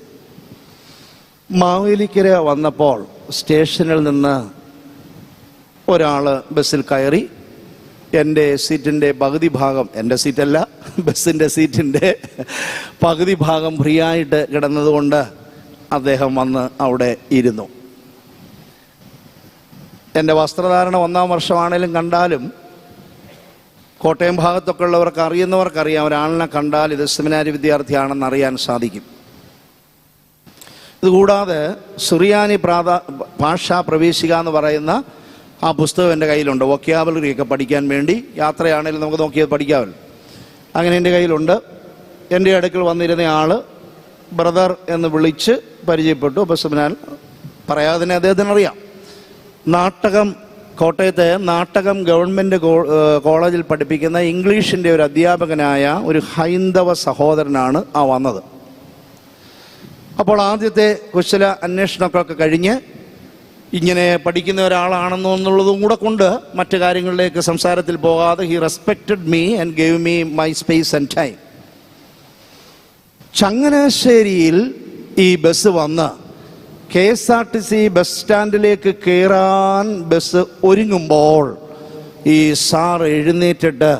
മാവേലിക്കര വന്നപ്പോൾ സ്റ്റേഷനിൽ നിന്ന് ഒരാൾ ബസ്സിൽ കയറി. എൻ്റെ സീറ്റിൻ്റെ പകുതി ഭാഗം, എൻ്റെ സീറ്റല്ല, ബസ്സിൻ്റെ സീറ്റിൻ്റെ പകുതി ഭാഗം ഫ്രീ ആയിട്ട് കിടന്നതുകൊണ്ട് അദ്ദേഹം വന്ന് അവിടെ ഇരുന്നു. എൻ്റെ വസ്ത്രധാരണം 1ാം വർഷമാണേലും കണ്ടാലും കോട്ടയം ഭാഗത്തൊക്കെ ഉള്ളവർക്ക് അറിയുന്നവർക്കറിയാം, ഒരാളിനെ കണ്ടാൽ ഇത് സെമിനാരി വിദ്യാർത്ഥിയാണെന്ന് അറിയാൻ സാധിക്കും. ഇതുകൂടാതെ സുറിയാനി ഭാഷാ പ്രവേശിക എന്ന് പറയുന്ന ആ പുസ്തകം എൻ്റെ കയ്യിലുണ്ട്. വൊക്കാബുലറി ഒക്കെ പഠിക്കാൻ വേണ്ടി യാത്രയാണെങ്കിലും നമുക്ക് നോക്കിയത് പഠിക്കാമല്ലോ. അങ്ങനെ എൻ്റെ കയ്യിലുണ്ട്. എൻ്റെ അടുക്കൽ വന്നിരുന്ന ആൾ ബ്രദർ എന്ന് വിളിച്ച് പരിചയപ്പെട്ടു. അപ്പോൾ ഞാൻ പറയാതെ തന്നെ അദ്ദേഹത്തിന് അറിയാം. കോട്ടയത്തെ നാട്ടകം ഗവൺമെൻറ് കോളേജിൽ പഠിപ്പിക്കുന്ന ഇംഗ്ലീഷിൻ്റെ ഒരു അധ്യാപകനായ ഒരു ഹൈന്ദവ സഹോദരനാണ് വന്നത്. അപ്പോൾ ആദ്യത്തെ കുശല അന്വേഷണങ്ങളൊക്കെ കഴിഞ്ഞ് ഇങ്ങനെ പഠിക്കുന്ന ഒരാളാണെന്നുള്ളതും കൂടെ കൊണ്ട് മറ്റു കാര്യങ്ങളിലേക്ക് സംസാരത്തിൽ പോകാതെ he respected me and gave me my space and time. ചങ്ങനാശ്ശേരിയിൽ ഈ ബസ് വന്ന് KSRTC ബസ് സ്റ്റാൻഡിലേക്ക് കയറാൻ ബസ് ഒരുങ്ങുമ്പോൾ ഈ സാർ എഴുന്നേറ്റിട്ട്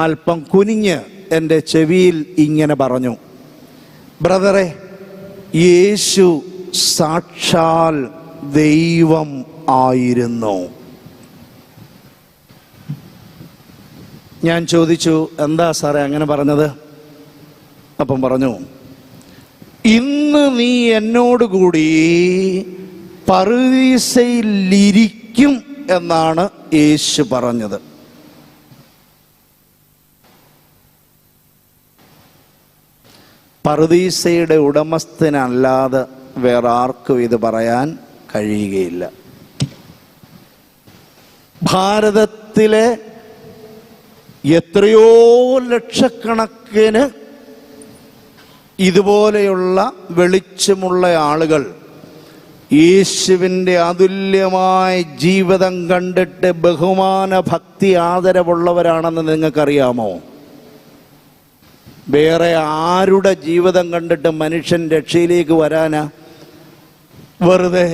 അല്പം കുനിഞ്ഞ് എൻ്റെ ചെവിയിൽ ഇങ്ങനെ പറഞ്ഞു, ബ്രദറെ, യേശു സാക്ഷാൽ ദൈവം ആയിരുന്നു. ഞാൻ ചോദിച്ചു, എന്താ സാറേ അങ്ങനെ പറഞ്ഞത്? അപ്പം പറഞ്ഞു, ഇന്ന് നീ എന്നോടുകൂടി പറുദീസയിലിരിക്കും എന്നാണ് യേശു പറഞ്ഞത്. പറുദീസയുടെ ഉടമസ്ഥനല്ലാതെ വേറെ ആർക്കും ഇത് പറയാൻ കഴിയുകയില്ല. ഭാരതത്തിലെ എത്രയോ ലക്ഷക്കണക്കിന് ഇതുപോലെയുള്ള വെളിച്ചമുള്ള ആളുകൾ യേശുവിൻ്റെ അതുല്യമായ ജീവിതം കണ്ടിട്ട് ബഹുമാന ഭക്തി ആദരവുള്ളവരാണെന്ന് നിങ്ങൾക്കറിയാമോ? വേറെ ആരുടെ ജീവിതം കണ്ടിട്ട് മനുഷ്യൻ രക്ഷയിലേക്ക് വരാനാ? വെറുതെ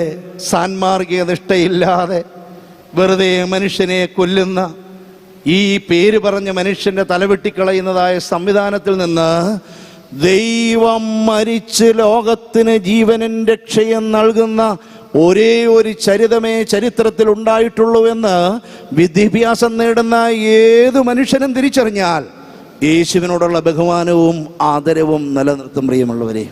സാൻമാർഗിക നിഷ്ഠയില്ലാതെ വെറുതെ മനുഷ്യനെ കൊല്ലുന്ന ഈ പേര് പറഞ്ഞ മനുഷ്യൻ്റെ തലവെട്ടിക്കളയുന്നതായ സംവിധാനത്തിൽ നിന്ന് ദൈവം മരിച്ച് ലോകത്തിന് ജീവനും രക്ഷയും നൽകുന്ന ഒരേ ഒരു ചരിതമേ ചരിത്രത്തിൽ ഉണ്ടായിട്ടുള്ളൂ എന്ന് വിദ്യാഭ്യാസം നേടുന്ന ഏതു മനുഷ്യനും തിരിച്ചറിഞ്ഞാൽ യേശുവിനോടുള്ള ബഹുമാനവും ആദരവും നിലനിർത്തും. പ്രിയമുള്ളവരെ,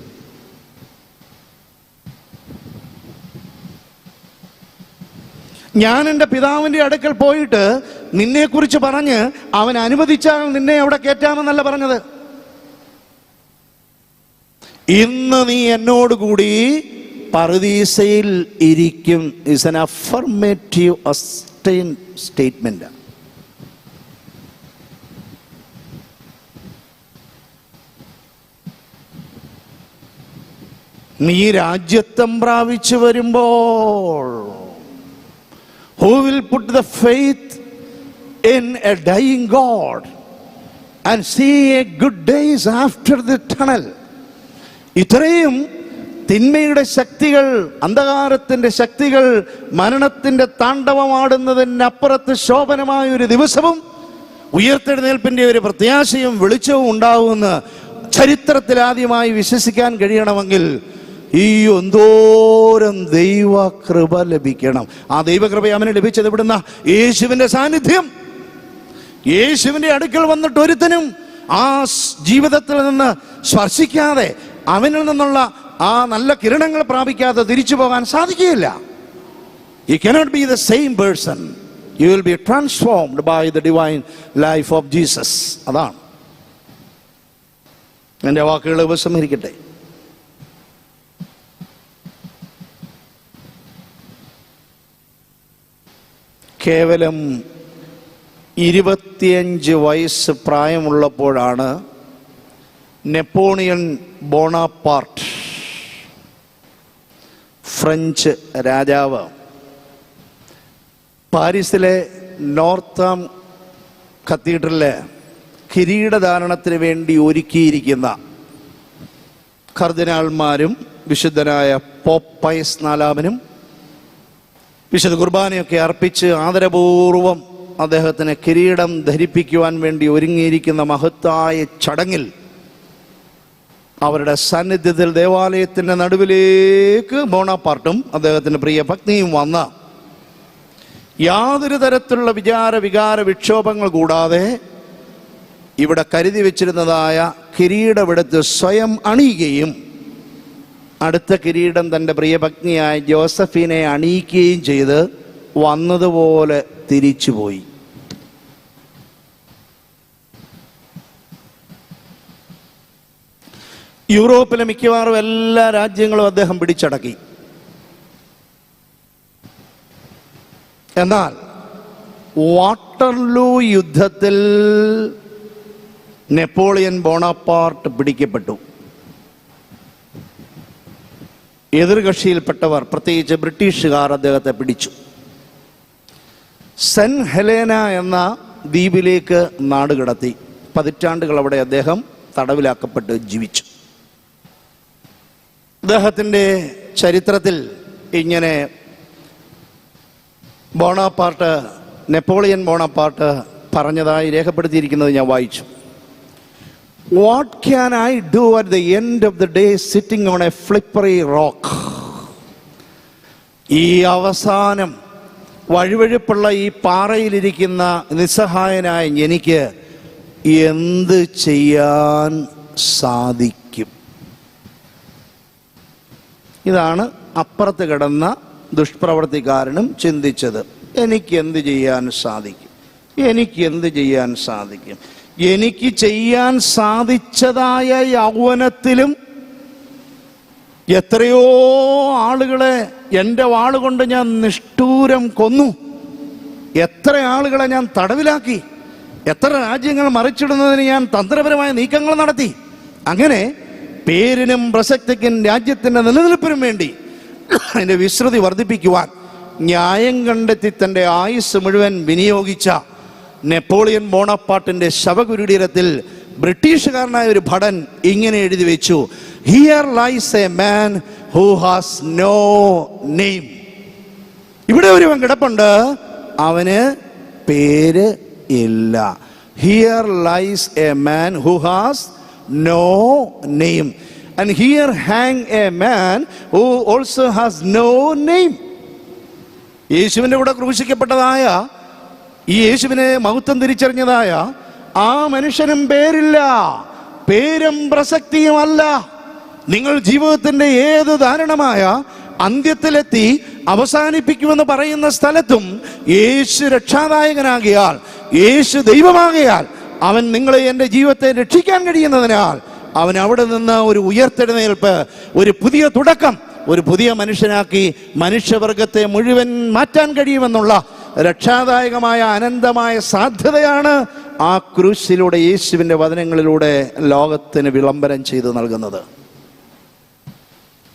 ഞാൻ എൻ്റെ പിതാവിൻ്റെ അടുക്കൽ പോയിട്ട് നിന്നെക്കുറിച്ച് പറഞ്ഞ് അവൻ അനുവദിച്ചാൽ നിന്നെ അവിടെ കയറ്റാമെന്നല്ല പറഞ്ഞത്. ഇന്ന് നീ എന്നോടുകൂടി പറുദീസയിൽ ഇരിക്കും ഇസ് an affirmative statement. നീ രാജ്യത്വം പ്രാപിച്ചു വരുമ്പോൾ who will put the faith in a dying God and see a good days after the tunnel. ഇത്രയും തിന്മയുടെ ശക്തികൾ, അന്ധകാരത്തിൻ്റെ ശക്തികൾ മരണത്തിൻ്റെ താണ്ഡവമാടുന്നതിനപ്പുറത്ത് ശോഭനമായ ഒരു ദിവസവും ഉയർത്തെഴുന്നേൽപ്പിൻ്റെ ഒരു പ്രത്യാശയും വെളിച്ചവും ഉണ്ടാവുമെന്ന് ചരിത്രത്തിൽ ആദ്യമായി വിശ്വസിക്കാൻ കഴിയണമെങ്കിൽ ഈ എന്തോരം ദൈവകൃപ ലഭിക്കണം. ആ ദൈവകൃപ അവന് ലഭിച്ചത് ഇവിടുന്ന യേശുവിൻ്റെ സാന്നിധ്യം. യേശുവിൻ്റെ അടുക്കൽ വന്നിട്ട് ഒരുത്തനും ആ ജീവിതത്തിൽ നിന്ന് സ്പർശിക്കാതെ, അവനിൽ നിന്നുള്ള ആ നല്ല കിരണങ്ങൾ പ്രാപിക്കാതെ തിരിച്ചു പോകാൻ സാധിക്കുകയില്ല. You cannot be the same person. You will be transformed by the divine life of Jesus. അതാണ് എൻ്റെ വാക്കുകൾ ഉപസംഹരിക്കട്ടെ. കേവലം 25 വയസ്സ് പ്രായമുള്ളപ്പോഴാണ് നെപ്പോളിയൻ ബോണാപ്പാർട്ട്, ഫ്രഞ്ച് രാജാവ്, പാരീസിലെ നോർത്താം കത്തീഡ്രലിലെ കിരീടധാരണത്തിന് വേണ്ടി ഒരുക്കിയിരിക്കുന്ന കർദിനാൾമാരും വിശുദ്ധനായ പോപ്പ് പയസ് 4 വിശുദ്ധ കുർബാനയൊക്കെ അർപ്പിച്ച് ആദരപൂർവം അദ്ദേഹത്തിന് കിരീടം ധരിപ്പിക്കുവാൻ വേണ്ടി ഒരുങ്ങിയിരിക്കുന്ന മഹത്തായ ചടങ്ങിൽ അവരുടെ സാന്നിധ്യത്തിൽ ദേവാലയത്തിൻ്റെ നടുവിലേക്ക് ബോണാപ്പാർട്ടും അദ്ദേഹത്തിൻ്റെ പ്രിയ പത്നിയും വന്ന യാതൊരു തരത്തിലുള്ള വികാര വിക്ഷോഭങ്ങൾ കൂടാതെ ഇവിടെ കരുതി വെച്ചിരുന്നതായ കിരീടമെടുത്ത് സ്വയം അണിയുകയും അടുത്ത കിരീടം തൻ്റെ പ്രിയപത്നിയായ ജോസഫിനെ അണിയിക്കുകയും ചെയ്ത് വന്നതുപോലെ തിരിച്ചുപോയി. യൂറോപ്പിലെ മിക്കവാറും എല്ലാ രാജ്യങ്ങളും അദ്ദേഹം പിടിച്ചടക്കി. എന്നാൽ വാട്ടർലൂ യുദ്ധത്തിൽ നെപ്പോളിയൻ ബോണപ്പാർട്ട് പിടിക്കപ്പെട്ടു. എതിർകക്ഷിയിൽപ്പെട്ടവർ, പ്രത്യേകിച്ച് ബ്രിട്ടീഷുകാർ അദ്ദേഹത്തെ പിടിച്ചു. സെന്റ് ഹെലേന എന്ന ദ്വീപിലേക്ക് നാടുകടത്തി. പതിറ്റാണ്ടുകൾ അവിടെ അദ്ദേഹം തടവിലാക്കപ്പെട്ട് ജീവിച്ചു. അദ്ദേഹത്തിൻ്റെ ചരിത്രത്തിൽ ഇങ്ങനെ ബോണപ്പാർട്ട്, നെപ്പോളിയൻ ബോണപ്പാർട്ട് പറഞ്ഞതായി രേഖപ്പെടുത്തിയിരിക്കുന്നത് ഞാൻ വായിച്ചു. What can I do at the end of the day sitting on a slippery rock? ഈ അവസാനം വഴുവഴുപ്പുള്ള ഈ പാറയിലിരിക്കുന്ന നിസ്സഹായനായ എനിക്ക് എന്ത് ചെയ്യാൻ സാധിക്കും? ഇതാണ് അപ്പുറത്ത് കിടന്ന ദുഷ്പ്രവർത്തിക്കാരനും ചിന്തിച്ചത്. എനിക്ക് എന്ത് ചെയ്യാൻ സാധിക്കും? എനിക്ക് എന്ത് ചെയ്യാൻ സാധിക്കും? എനിക്ക് ചെയ്യാൻ സാധിച്ചതായ യൗവനത്തിലും എത്രയോ ആളുകളെ എൻ്റെ വാളുകൊണ്ട് ഞാൻ നിഷ്ഠൂരം കൊന്നു. എത്ര ആളുകളെ ഞാൻ തടവിലാക്കി. എത്ര രാജ്യങ്ങൾ മറിച്ചിടുന്നതിന് ഞാൻ തന്ത്രപരമായ നീക്കങ്ങൾ നടത്തി. അങ്ങനെ പേരിനും പ്രസക്തിക്കും രാജ്യത്തിൻ്റെ നിലനിൽപ്പിനും വേണ്ടി അതിൻ്റെ വിശ്രുതി വർദ്ധിപ്പിക്കുവാൻ ന്യായം കണ്ടെത്തി തൻ്റെ ആയുസ് മുഴുവൻ വിനിയോഗിച്ച നെപ്പോളിയൻ ബോണപ്പാർട്ടിൻ്റെ ശവകുടീരത്തിൽ ബ്രിട്ടീഷുകാരനായ ഒരു ഭടൻ ഇങ്ങനെ എഴുതി വെച്ചു: here lies a man who has no name. ഇവിടെ ഒരുവൻ കിടപ്പുണ്ട്, അവന് പേര് ഇല്ല. Here lies a man who has no name. And here hang a man who also has no name. യേശുവിൻ്റെ കൂടെ ക്രൂശിക്കപ്പെട്ടതായ, ഈ യേശുവിനെ മഹത്വം തിരിച്ചറിഞ്ഞതായ ആ മനുഷ്യനും പേരില്ല, പേരും പ്രസക്തിയുമല്ല. നിങ്ങൾ ജീവിതത്തിൻ്റെ ഏത് ദാരുണമായ അന്ത്യത്തിലെത്തി അവസാനിപ്പിക്കുമെന്ന് പറയുന്ന സ്ഥലത്തും യേശു രക്ഷാദായകനാകിയാൽ, യേശു ദൈവമാകിയാൽ, അവൻ നിങ്ങളെ എൻ്റെ ജീവിതത്തെ രക്ഷിക്കാൻ കഴിയുന്നതിനാൽ അവൻ അവിടെ നിന്ന് ഒരു ഉയർത്തെഴുന്നേൽപ്പ്, ഒരു പുതിയ തുടക്കം, ഒരു പുതിയ മനുഷ്യനാക്കി മനുഷ്യവർഗത്തെ മുഴുവൻ മാറ്റാൻ കഴിയുമെന്നുള്ള രക്ഷാദായകമായ അനന്തമായ സാധ്യതയാണ് ആ ക്രൂശിലൂടെ, യേശുവിൻ്റെ വചനങ്ങളിലൂടെ ലോകത്തിന് വിളംബരം ചെയ്തു നൽകുന്നത്.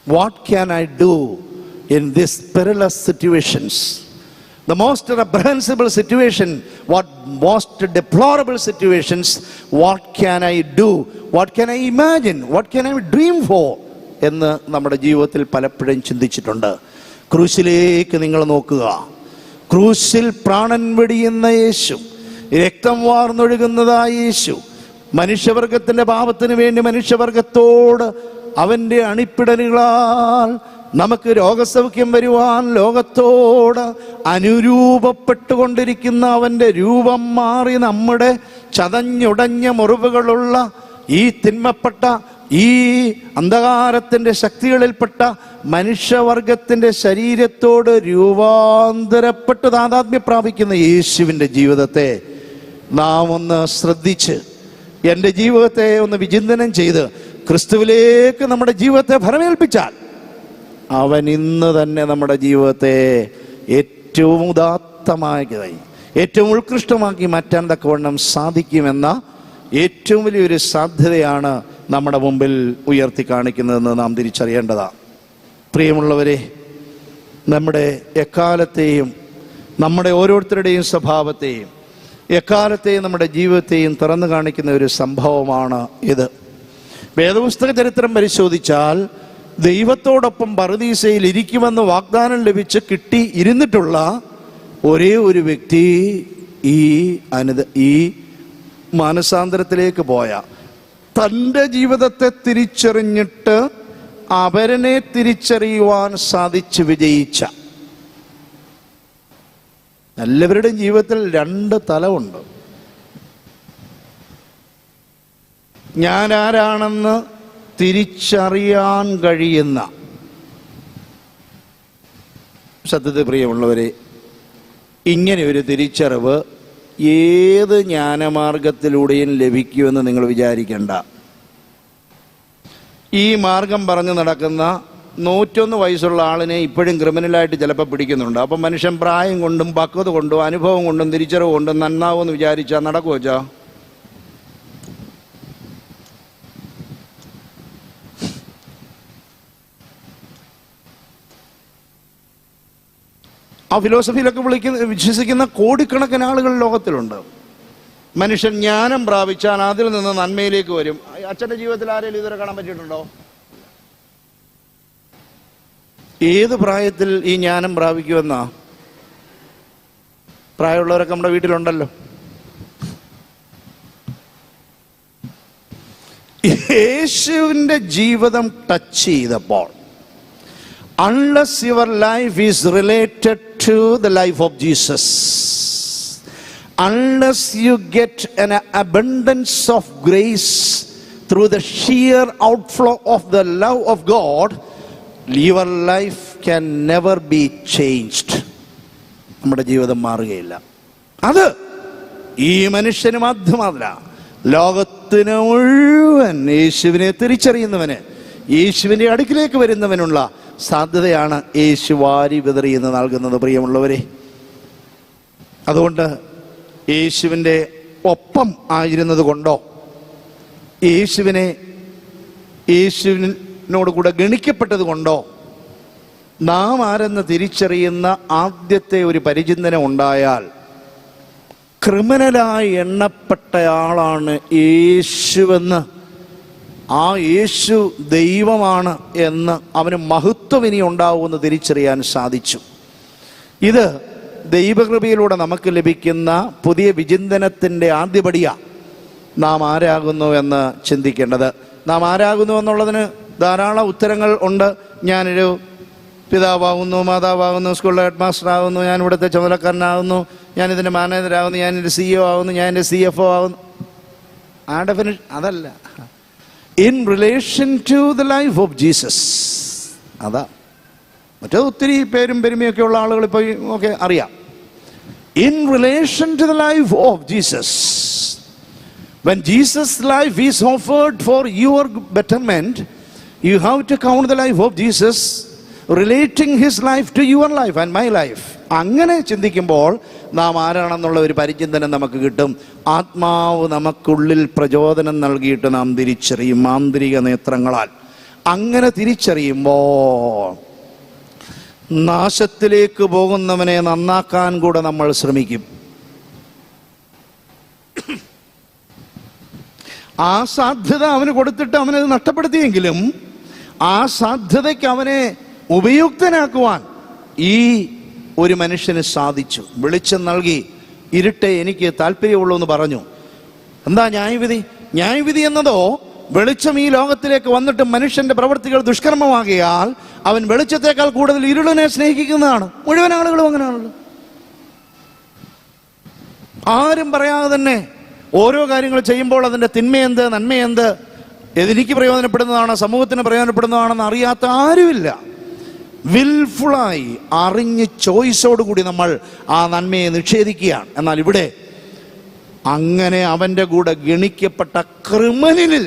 What can I do in these perilous situations? The most reprehensible situation, what most deplorable situations, what can I do? What can I imagine? What can I dream for? എന്ന് നമ്മുടെ ജീവിതത്തിൽ പലപ്പോഴും ചിന്തിച്ചിട്ടുണ്ട്. ക്രൂശിലേക്ക് നിങ്ങൾ നോക്കുക. ക്രൂശിൽ പ്രാണൻ വെടിയുന്ന യേശു, രക്തം വാർന്നൊഴുകുന്നതായ യേശു, മനുഷ്യവർഗത്തിൻ്റെ പാപത്തിന് വേണ്ടി മനുഷ്യവർഗത്തോട് അവൻ്റെ അണിപ്പിടലുകളാൽ നമുക്ക് രോഗസൗഖ്യം വരുവാൻ ലോകത്തോട് അനുരൂപപ്പെട്ടുകൊണ്ടിരിക്കുന്ന അവൻ്റെ രൂപം മാറി നമ്മുടെ ചതഞ്ഞുടഞ്ഞ മുറിവുകളുള്ള ഈ തിന്മപ്പെട്ട, ഈ അന്ധകാരത്തിൻ്റെ ശക്തികളിൽപ്പെട്ട മനുഷ്യവർഗത്തിൻ്റെ ശരീരത്തോട് രൂപാന്തരപ്പെട്ട് താതാത്മ്യം പ്രാപിക്കുന്ന യേശുവിൻ്റെ ജീവിതത്തെ നാം ഒന്ന് ശ്രദ്ധിച്ച്, എൻ്റെ ജീവിതത്തെ ഒന്ന് വിചിന്തനം ചെയ്ത് ക്രിസ്തുവിലേക്ക് നമ്മുടെ ജീവിതത്തെ ഫലമേൽപ്പിച്ചാൽ അവൻ ഇന്ന് തന്നെ നമ്മുടെ ജീവിതത്തെ ഏറ്റവും ഉദാത്തമാക്കി, ഏറ്റവും ഉത്കൃഷ്ടമാക്കി മാറ്റാൻ തക്കവണ്ണം സാധിക്കുമെന്ന ഏറ്റവും വലിയൊരു സാധ്യതയാണ് നമ്മുടെ മുമ്പിൽ ഉയർത്തി കാണിക്കുന്നതെന്ന് നാം തിരിച്ചറിയേണ്ടതാണ്. പ്രിയമുള്ളവരെ, നമ്മുടെ എക്കാലത്തെയും നമ്മുടെ ഓരോരുത്തരുടെയും സ്വഭാവത്തെയും എക്കാലത്തെയും നമ്മുടെ ജീവിതത്തെയും തുറന്നു കാണിക്കുന്ന ഒരു സംഭവമാണ് ഇത്. വേദപുസ്തക ചരിത്രം പരിശോധിച്ചാൽ ദൈവത്തോടൊപ്പം പറുദീസയിൽ ഇരിക്കുമെന്ന് വാഗ്ദാനം ലഭിച്ച് ഇരുന്നിട്ടുള്ള ഒരേ ഒരു വ്യക്തി ഈ മാനസാന്തരത്തിലേക്ക് പോയ, തൻ്റെ ജീവിതത്തെ തിരിച്ചറിഞ്ഞിട്ട് അവരനെ തിരിച്ചറിയുവാൻ സാധിച്ച് വിജയിച്ച. എല്ലാവരുടെയും ജീവിതത്തിൽ രണ്ട് തലമുണ്ട്. ഞാൻ ആരാണെന്ന് തിരിച്ചറിയാൻ കഴിയുന്ന, സത്യത്തിൽ പ്രിയമുള്ളവരെ, ഇങ്ങനെ ഒരു തിരിച്ചറിവ് ഏത് ജ്ഞാനമാർഗത്തിലൂടെയും ലഭിക്കുമെന്ന് നിങ്ങൾ വിചാരിക്കേണ്ട. ഈ മാർഗം പറഞ്ഞ് നടക്കുന്ന 101 വയസ്സുള്ള ആളിനെ ഇപ്പോഴും ക്രിമിനലായിട്ട് ചിലപ്പോൾ പിടിക്കുന്നുണ്ട്. അപ്പം മനുഷ്യൻ പ്രായം കൊണ്ടും പക്വത കൊണ്ടും അനുഭവം കൊണ്ടും തിരിച്ചറിവ് കൊണ്ടും നന്നാവുമെന്ന് വിചാരിച്ചാൽ നടക്കുമോ വെച്ചാ? ആ ഫിലോസഫിയിലൊക്കെ വിശ്വസിക്കുന്ന കോടിക്കണക്കിന് ആളുകൾ ലോകത്തിലുണ്ട്. മനുഷ്യൻ ജ്ഞാനം പ്രാപിച്ചാൽ അതിൽ നിന്ന് നന്മയിലേക്ക് വരും. അച്ഛൻ്റെ ജീവിതത്തിൽ ആരെങ്കിലും ഇതുവരെ കാണാൻ പറ്റിയിട്ടുണ്ടോ? ഏത് പ്രായത്തിൽ ഈ ജ്ഞാനം പ്രാപിക്കുമെന്നാ? പ്രായമുള്ളവരൊക്കെ നമ്മുടെ വീട്ടിലുണ്ടല്ലോ. യേശുവിൻ്റെ ജീവിതം ടച്ച് ചെയ്തപ്പോൾ, unless your life is related to the life of Jesus, unless you get an abundance of grace through the sheer outflow of the love of God, your life can never be changed. നമ്മുടെ ജീവിതം മാറുകയില്ല. അത് ഈ മനുഷ്യന് മാത്രമല്ല, ലോകത്തിന് മുഴുവൻ യേശുവിനെ തിരിച്ചറിയുന്നവന്, യേശുവിൻ്റെ അടുക്കിലേക്ക് വരുന്നവനുള്ള സാധ്യതയാണ് യേശു വാരി വിതറി എന്ന് നൽകുന്നത്. പ്രിയമുള്ളവരെ, അതുകൊണ്ട് യേശുവിൻ്റെ ഒപ്പം ആയിരുന്നത് കൊണ്ടോ, യേശുവിനോട് കൂടെ ഗണിക്കപ്പെട്ടത് കൊണ്ടോ നാം ആരെന്ന് തിരിച്ചറിയുന്ന ആദ്യത്തെ ഒരു പരിചിന്തനം ഉണ്ടായാൽ, ക്രിമിനലായി എണ്ണപ്പെട്ടയാളാണ് യേശുവെന്ന്, ആ യേശു ദൈവമാണ് എന്ന് അവന് മഹത്വം ഇനി ഉണ്ടാവുമെന്ന് തിരിച്ചറിയാൻ സാധിച്ചു. ഇത് ദൈവകൃപയിലൂടെ നമുക്ക് ലഭിക്കുന്ന പുതിയ വിചിന്തനത്തിൻ്റെ ആദ്യപടിയാണ് നാം ആരാകുന്നു എന്ന് ചിന്തിക്കേണ്ടത്. നാം ആരാകുന്നു എന്നുള്ളതിന് ധാരാളം ഉത്തരങ്ങൾ ഉണ്ട്. ഞാനൊരു പിതാവാകുന്നു, മാതാവാകുന്നു, സ്കൂളിലെ ഹെഡ് മാസ്റ്റർ ആകുന്നു, ഞാൻ ഇവിടുത്തെ ചുമതലക്കാരനാകുന്നു, ഞാനിതിൻ്റെ മാനേജറാകുന്നു, ഞാനിതിൻ്റെ CEO ആകുന്നു, ഞാൻ എൻ്റെ CFO ആകുന്നു. ആ ഡെഫിനിഷൻ അതല്ല. In relation to the life of Jesus, അതാ. മറ്റേത് ഒത്തിരി പേരും പെരുമയൊക്കെ ഉള്ള ആളുകൾ ഇപ്പോൾ ഒക്കെ അറിയാം. In relation to the life of Jesus, when Jesus' life is offered for your betterment, you have to count the life of Jesus relating his life to your life and my life. അങ്ങനെ ചിന്തിക്കുമ്പോൾ നാം ആരാണെന്നുള്ള ഒരു പരിചിന്തനം നമുക്ക് കിട്ടും. ആത്മാവ് നമുക്കുള്ളിൽ പ്രചോദനം നൽകിയിട്ട് നാം തിരിച്ചറിയും ആന്തരിക നേത്രങ്ങളാൽ. അങ്ങനെ തിരിച്ചറിയുമ്പോൾ നാശത്തിലേക്ക് പോകുന്നവനെ നന്നാക്കാൻ കൂടെ നമ്മൾ ശ്രമിക്കും. ആ സാധ്യത അവന് കൊടുത്തിട്ട് അവനത് നഷ്ടപ്പെടുത്തിയെങ്കിലും ആ സാധ്യതയ്ക്ക് അവനെ ഉപയുക്തനാക്കുവാൻ ഈ ഒരു മനുഷ്യന് സാധിച്ചു. വെളിച്ചം നൽകി, ഇരുട്ടെ എനിക്ക് താല്പര്യമുള്ളൂ എന്ന് പറഞ്ഞു. എന്താ ന്യായവിധി? ന്യായവിധി എന്നതോ, വെളിച്ചം ഈ ലോകത്തിലേക്ക് വന്നിട്ട് മനുഷ്യന്റെ പ്രവൃത്തികൾ ദുഷ്കർമ്മമാകിയാൽ അവൻ വെളിച്ചത്തേക്കാൾ കൂടുതൽ ഇരുളിനെ സ്നേഹിക്കുന്നതാണ്. മുഴുവൻ ആളുകളും അങ്ങനെയാണല്ലോ. ആരും പറയാതെ തന്നെ ഓരോ കാര്യങ്ങൾ ചെയ്യുമ്പോൾ അതിൻ്റെ തിന്മയെന്ത് നന്മയെന്ത്, എനിക്ക് പ്രയോജനപ്പെടുന്നതാണോ സമൂഹത്തിന് പ്രയോജനപ്പെടുന്നതാണെന്ന് അറിയാത്ത ആരുമില്ല. വിൽഫുള്ളായി അറിഞ്ഞ് ചോയ്സോടുകൂടി നമ്മൾ ആ നന്മയെ നിഷേധിക്കുകയാണ്. എന്നാൽ ഇവിടെ അങ്ങനെ അവൻ്റെ കൂടെ ഗണിക്കപ്പെട്ട ക്രിമിനലിൽ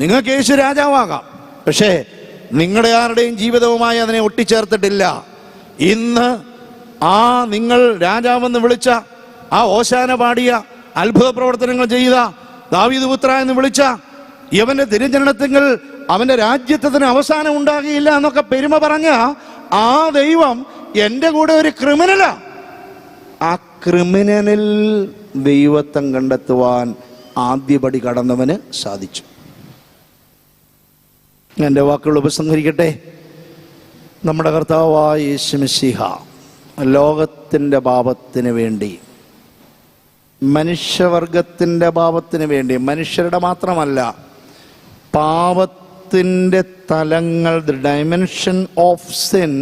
നിങ്ങൾക്ക് യേശു രാജാവാകാം, പക്ഷേ നിങ്ങളുടെ ആരുടെയും ജീവിതവുമായി അതിനെ ഒട്ടിച്ചേർത്തിട്ടില്ല. ഇന്ന് ആ നിങ്ങൾ രാജാവെന്ന് വിളിച്ച, ആ ഓശാന പാടിയ, അത്ഭുത പ്രവർത്തനങ്ങൾ ചെയ്ത, ദാവീദ് പുത്ര എന്ന് വിളിച്ച ഇവന്റെ തിരുജനനത്തിങ്കിൽ അവന്റെ രാജ്യത്തിന് അവസാനം ഉണ്ടാകിയില്ല എന്നൊക്കെ പെരുമ പറഞ്ഞ ആ ദൈവം എൻ്റെ കൂടെ ഒരു ക്രിമിനലാ. ആ ക്രിമിനലിൽ ദൈവത്വം കണ്ടെത്തുവാൻ ആദ്യപടി കടന്നവന് സാധിച്ചു. എൻ്റെ വാക്കുകൾ ഉപസംഹരിക്കട്ടെ. നമ്മുടെ കർത്താവായ യേശു മിശിഹ ലോകത്തിൻ്റെ പാപത്തിന് വേണ്ടി, മനുഷ്യവർഗത്തിൻ്റെ പാപത്തിന് വേണ്ടി, മനുഷ്യരുടെ മാത്രമല്ല, പാപത്തിൻ്റെ തലങ്ങൾ, the dimension of sin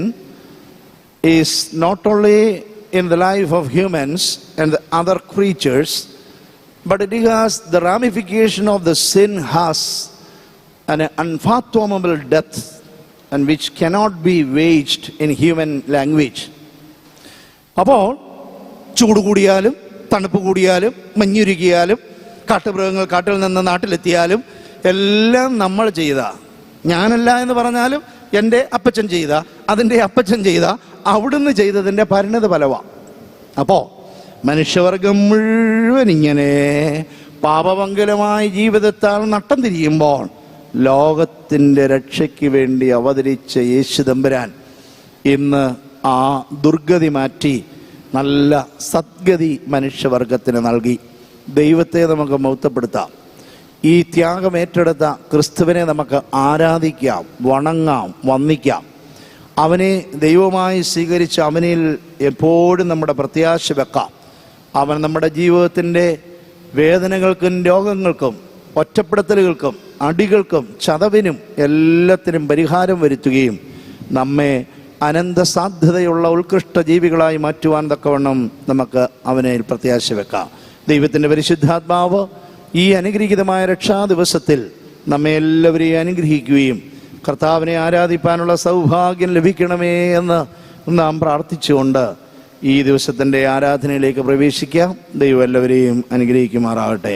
is not only in the life of humans and the other creatures, but it has the ramification of the sin has an unfathomable depth and which cannot be waged in human language. അപ്പോൾ ചൂട് കൂടിയാലും തണുപ്പ് കൂടിയാലും മഞ്ഞുരുകിയാലും കാട്ടുമൃഗങ്ങൾ കാട്ടിൽ നിന്ന് നാട്ടിലെത്തിയാലും എല്ലാം നമ്മൾ ചെയ്ത, ഞാനല്ല എന്ന് പറഞ്ഞാലും എൻ്റെ അപ്പച്ചൻ ചെയ്ത, അതിൻ്റെ അപ്പച്ചൻ ചെയ്ത, അവിടുന്ന് ചെയ്തതിൻ്റെ പരിണത ഫലമാണ്. അപ്പോൾ മനുഷ്യവർഗം മുഴുവൻ ഇങ്ങനെ പാപമംഗലമായ ജീവിതത്താൽ നട്ടം തിരിയുമ്പോൾ ലോകത്തിൻ്റെ രക്ഷയ്ക്ക് വേണ്ടി അവതരിച്ച യേശു തമ്പുരാൻ ഇന്ന് ആ ദുർഗതി മാറ്റി നല്ല സദ്ഗതി മനുഷ്യവർഗത്തിന് നൽകി. ദൈവത്തെ നമുക്ക് മഹത്വപ്പെടുത്താം. ഈ ത്യാഗം ഏറ്റെടുത്ത ക്രിസ്തുവിനെ നമുക്ക് ആരാധിക്കാം, വണങ്ങാം, വന്ദിക്കാം. അവനെ ദൈവമായി സ്വീകരിച്ച് അവനിൽ എപ്പോഴും നമ്മുടെ പ്രത്യാശ വെക്കാം. അവൻ നമ്മുടെ ജീവിതത്തിൻ്റെ വേദനകൾക്കും രോഗങ്ങൾക്കും ഒറ്റപ്പെടുത്തലുകൾക്കും അടികൾക്കും ചതവിനും എല്ലാത്തിനും പരിഹാരം വരുത്തുകയും നമ്മെ അനന്ത സാധ്യതയുള്ള ഉത്കൃഷ്ട ജീവികളായി മാറ്റുവാൻ തക്കവണ്ണം നമുക്ക് അവനെ പ്രത്യാശ വെക്കാം. ദൈവത്തിൻ്റെ പരിശുദ്ധാത്മാവ് ഈ അനുഗ്രഹീതമായ രക്ഷാ ദിവസത്തിൽ നമ്മെ എല്ലാവരെയും അനുഗ്രഹിക്കുകയും കർത്താവിനെ ആരാധിപ്പാനുള്ള സൗഭാഗ്യം ലഭിക്കണമേ എന്ന് നാം പ്രാർത്ഥിച്ചുകൊണ്ട് ഈ ദിവസത്തിൻ്റെ ആരാധനയിലേക്ക് പ്രവേശിക്കാം. ദൈവം എല്ലാവരെയും അനുഗ്രഹിക്കുമാറാകട്ടെ.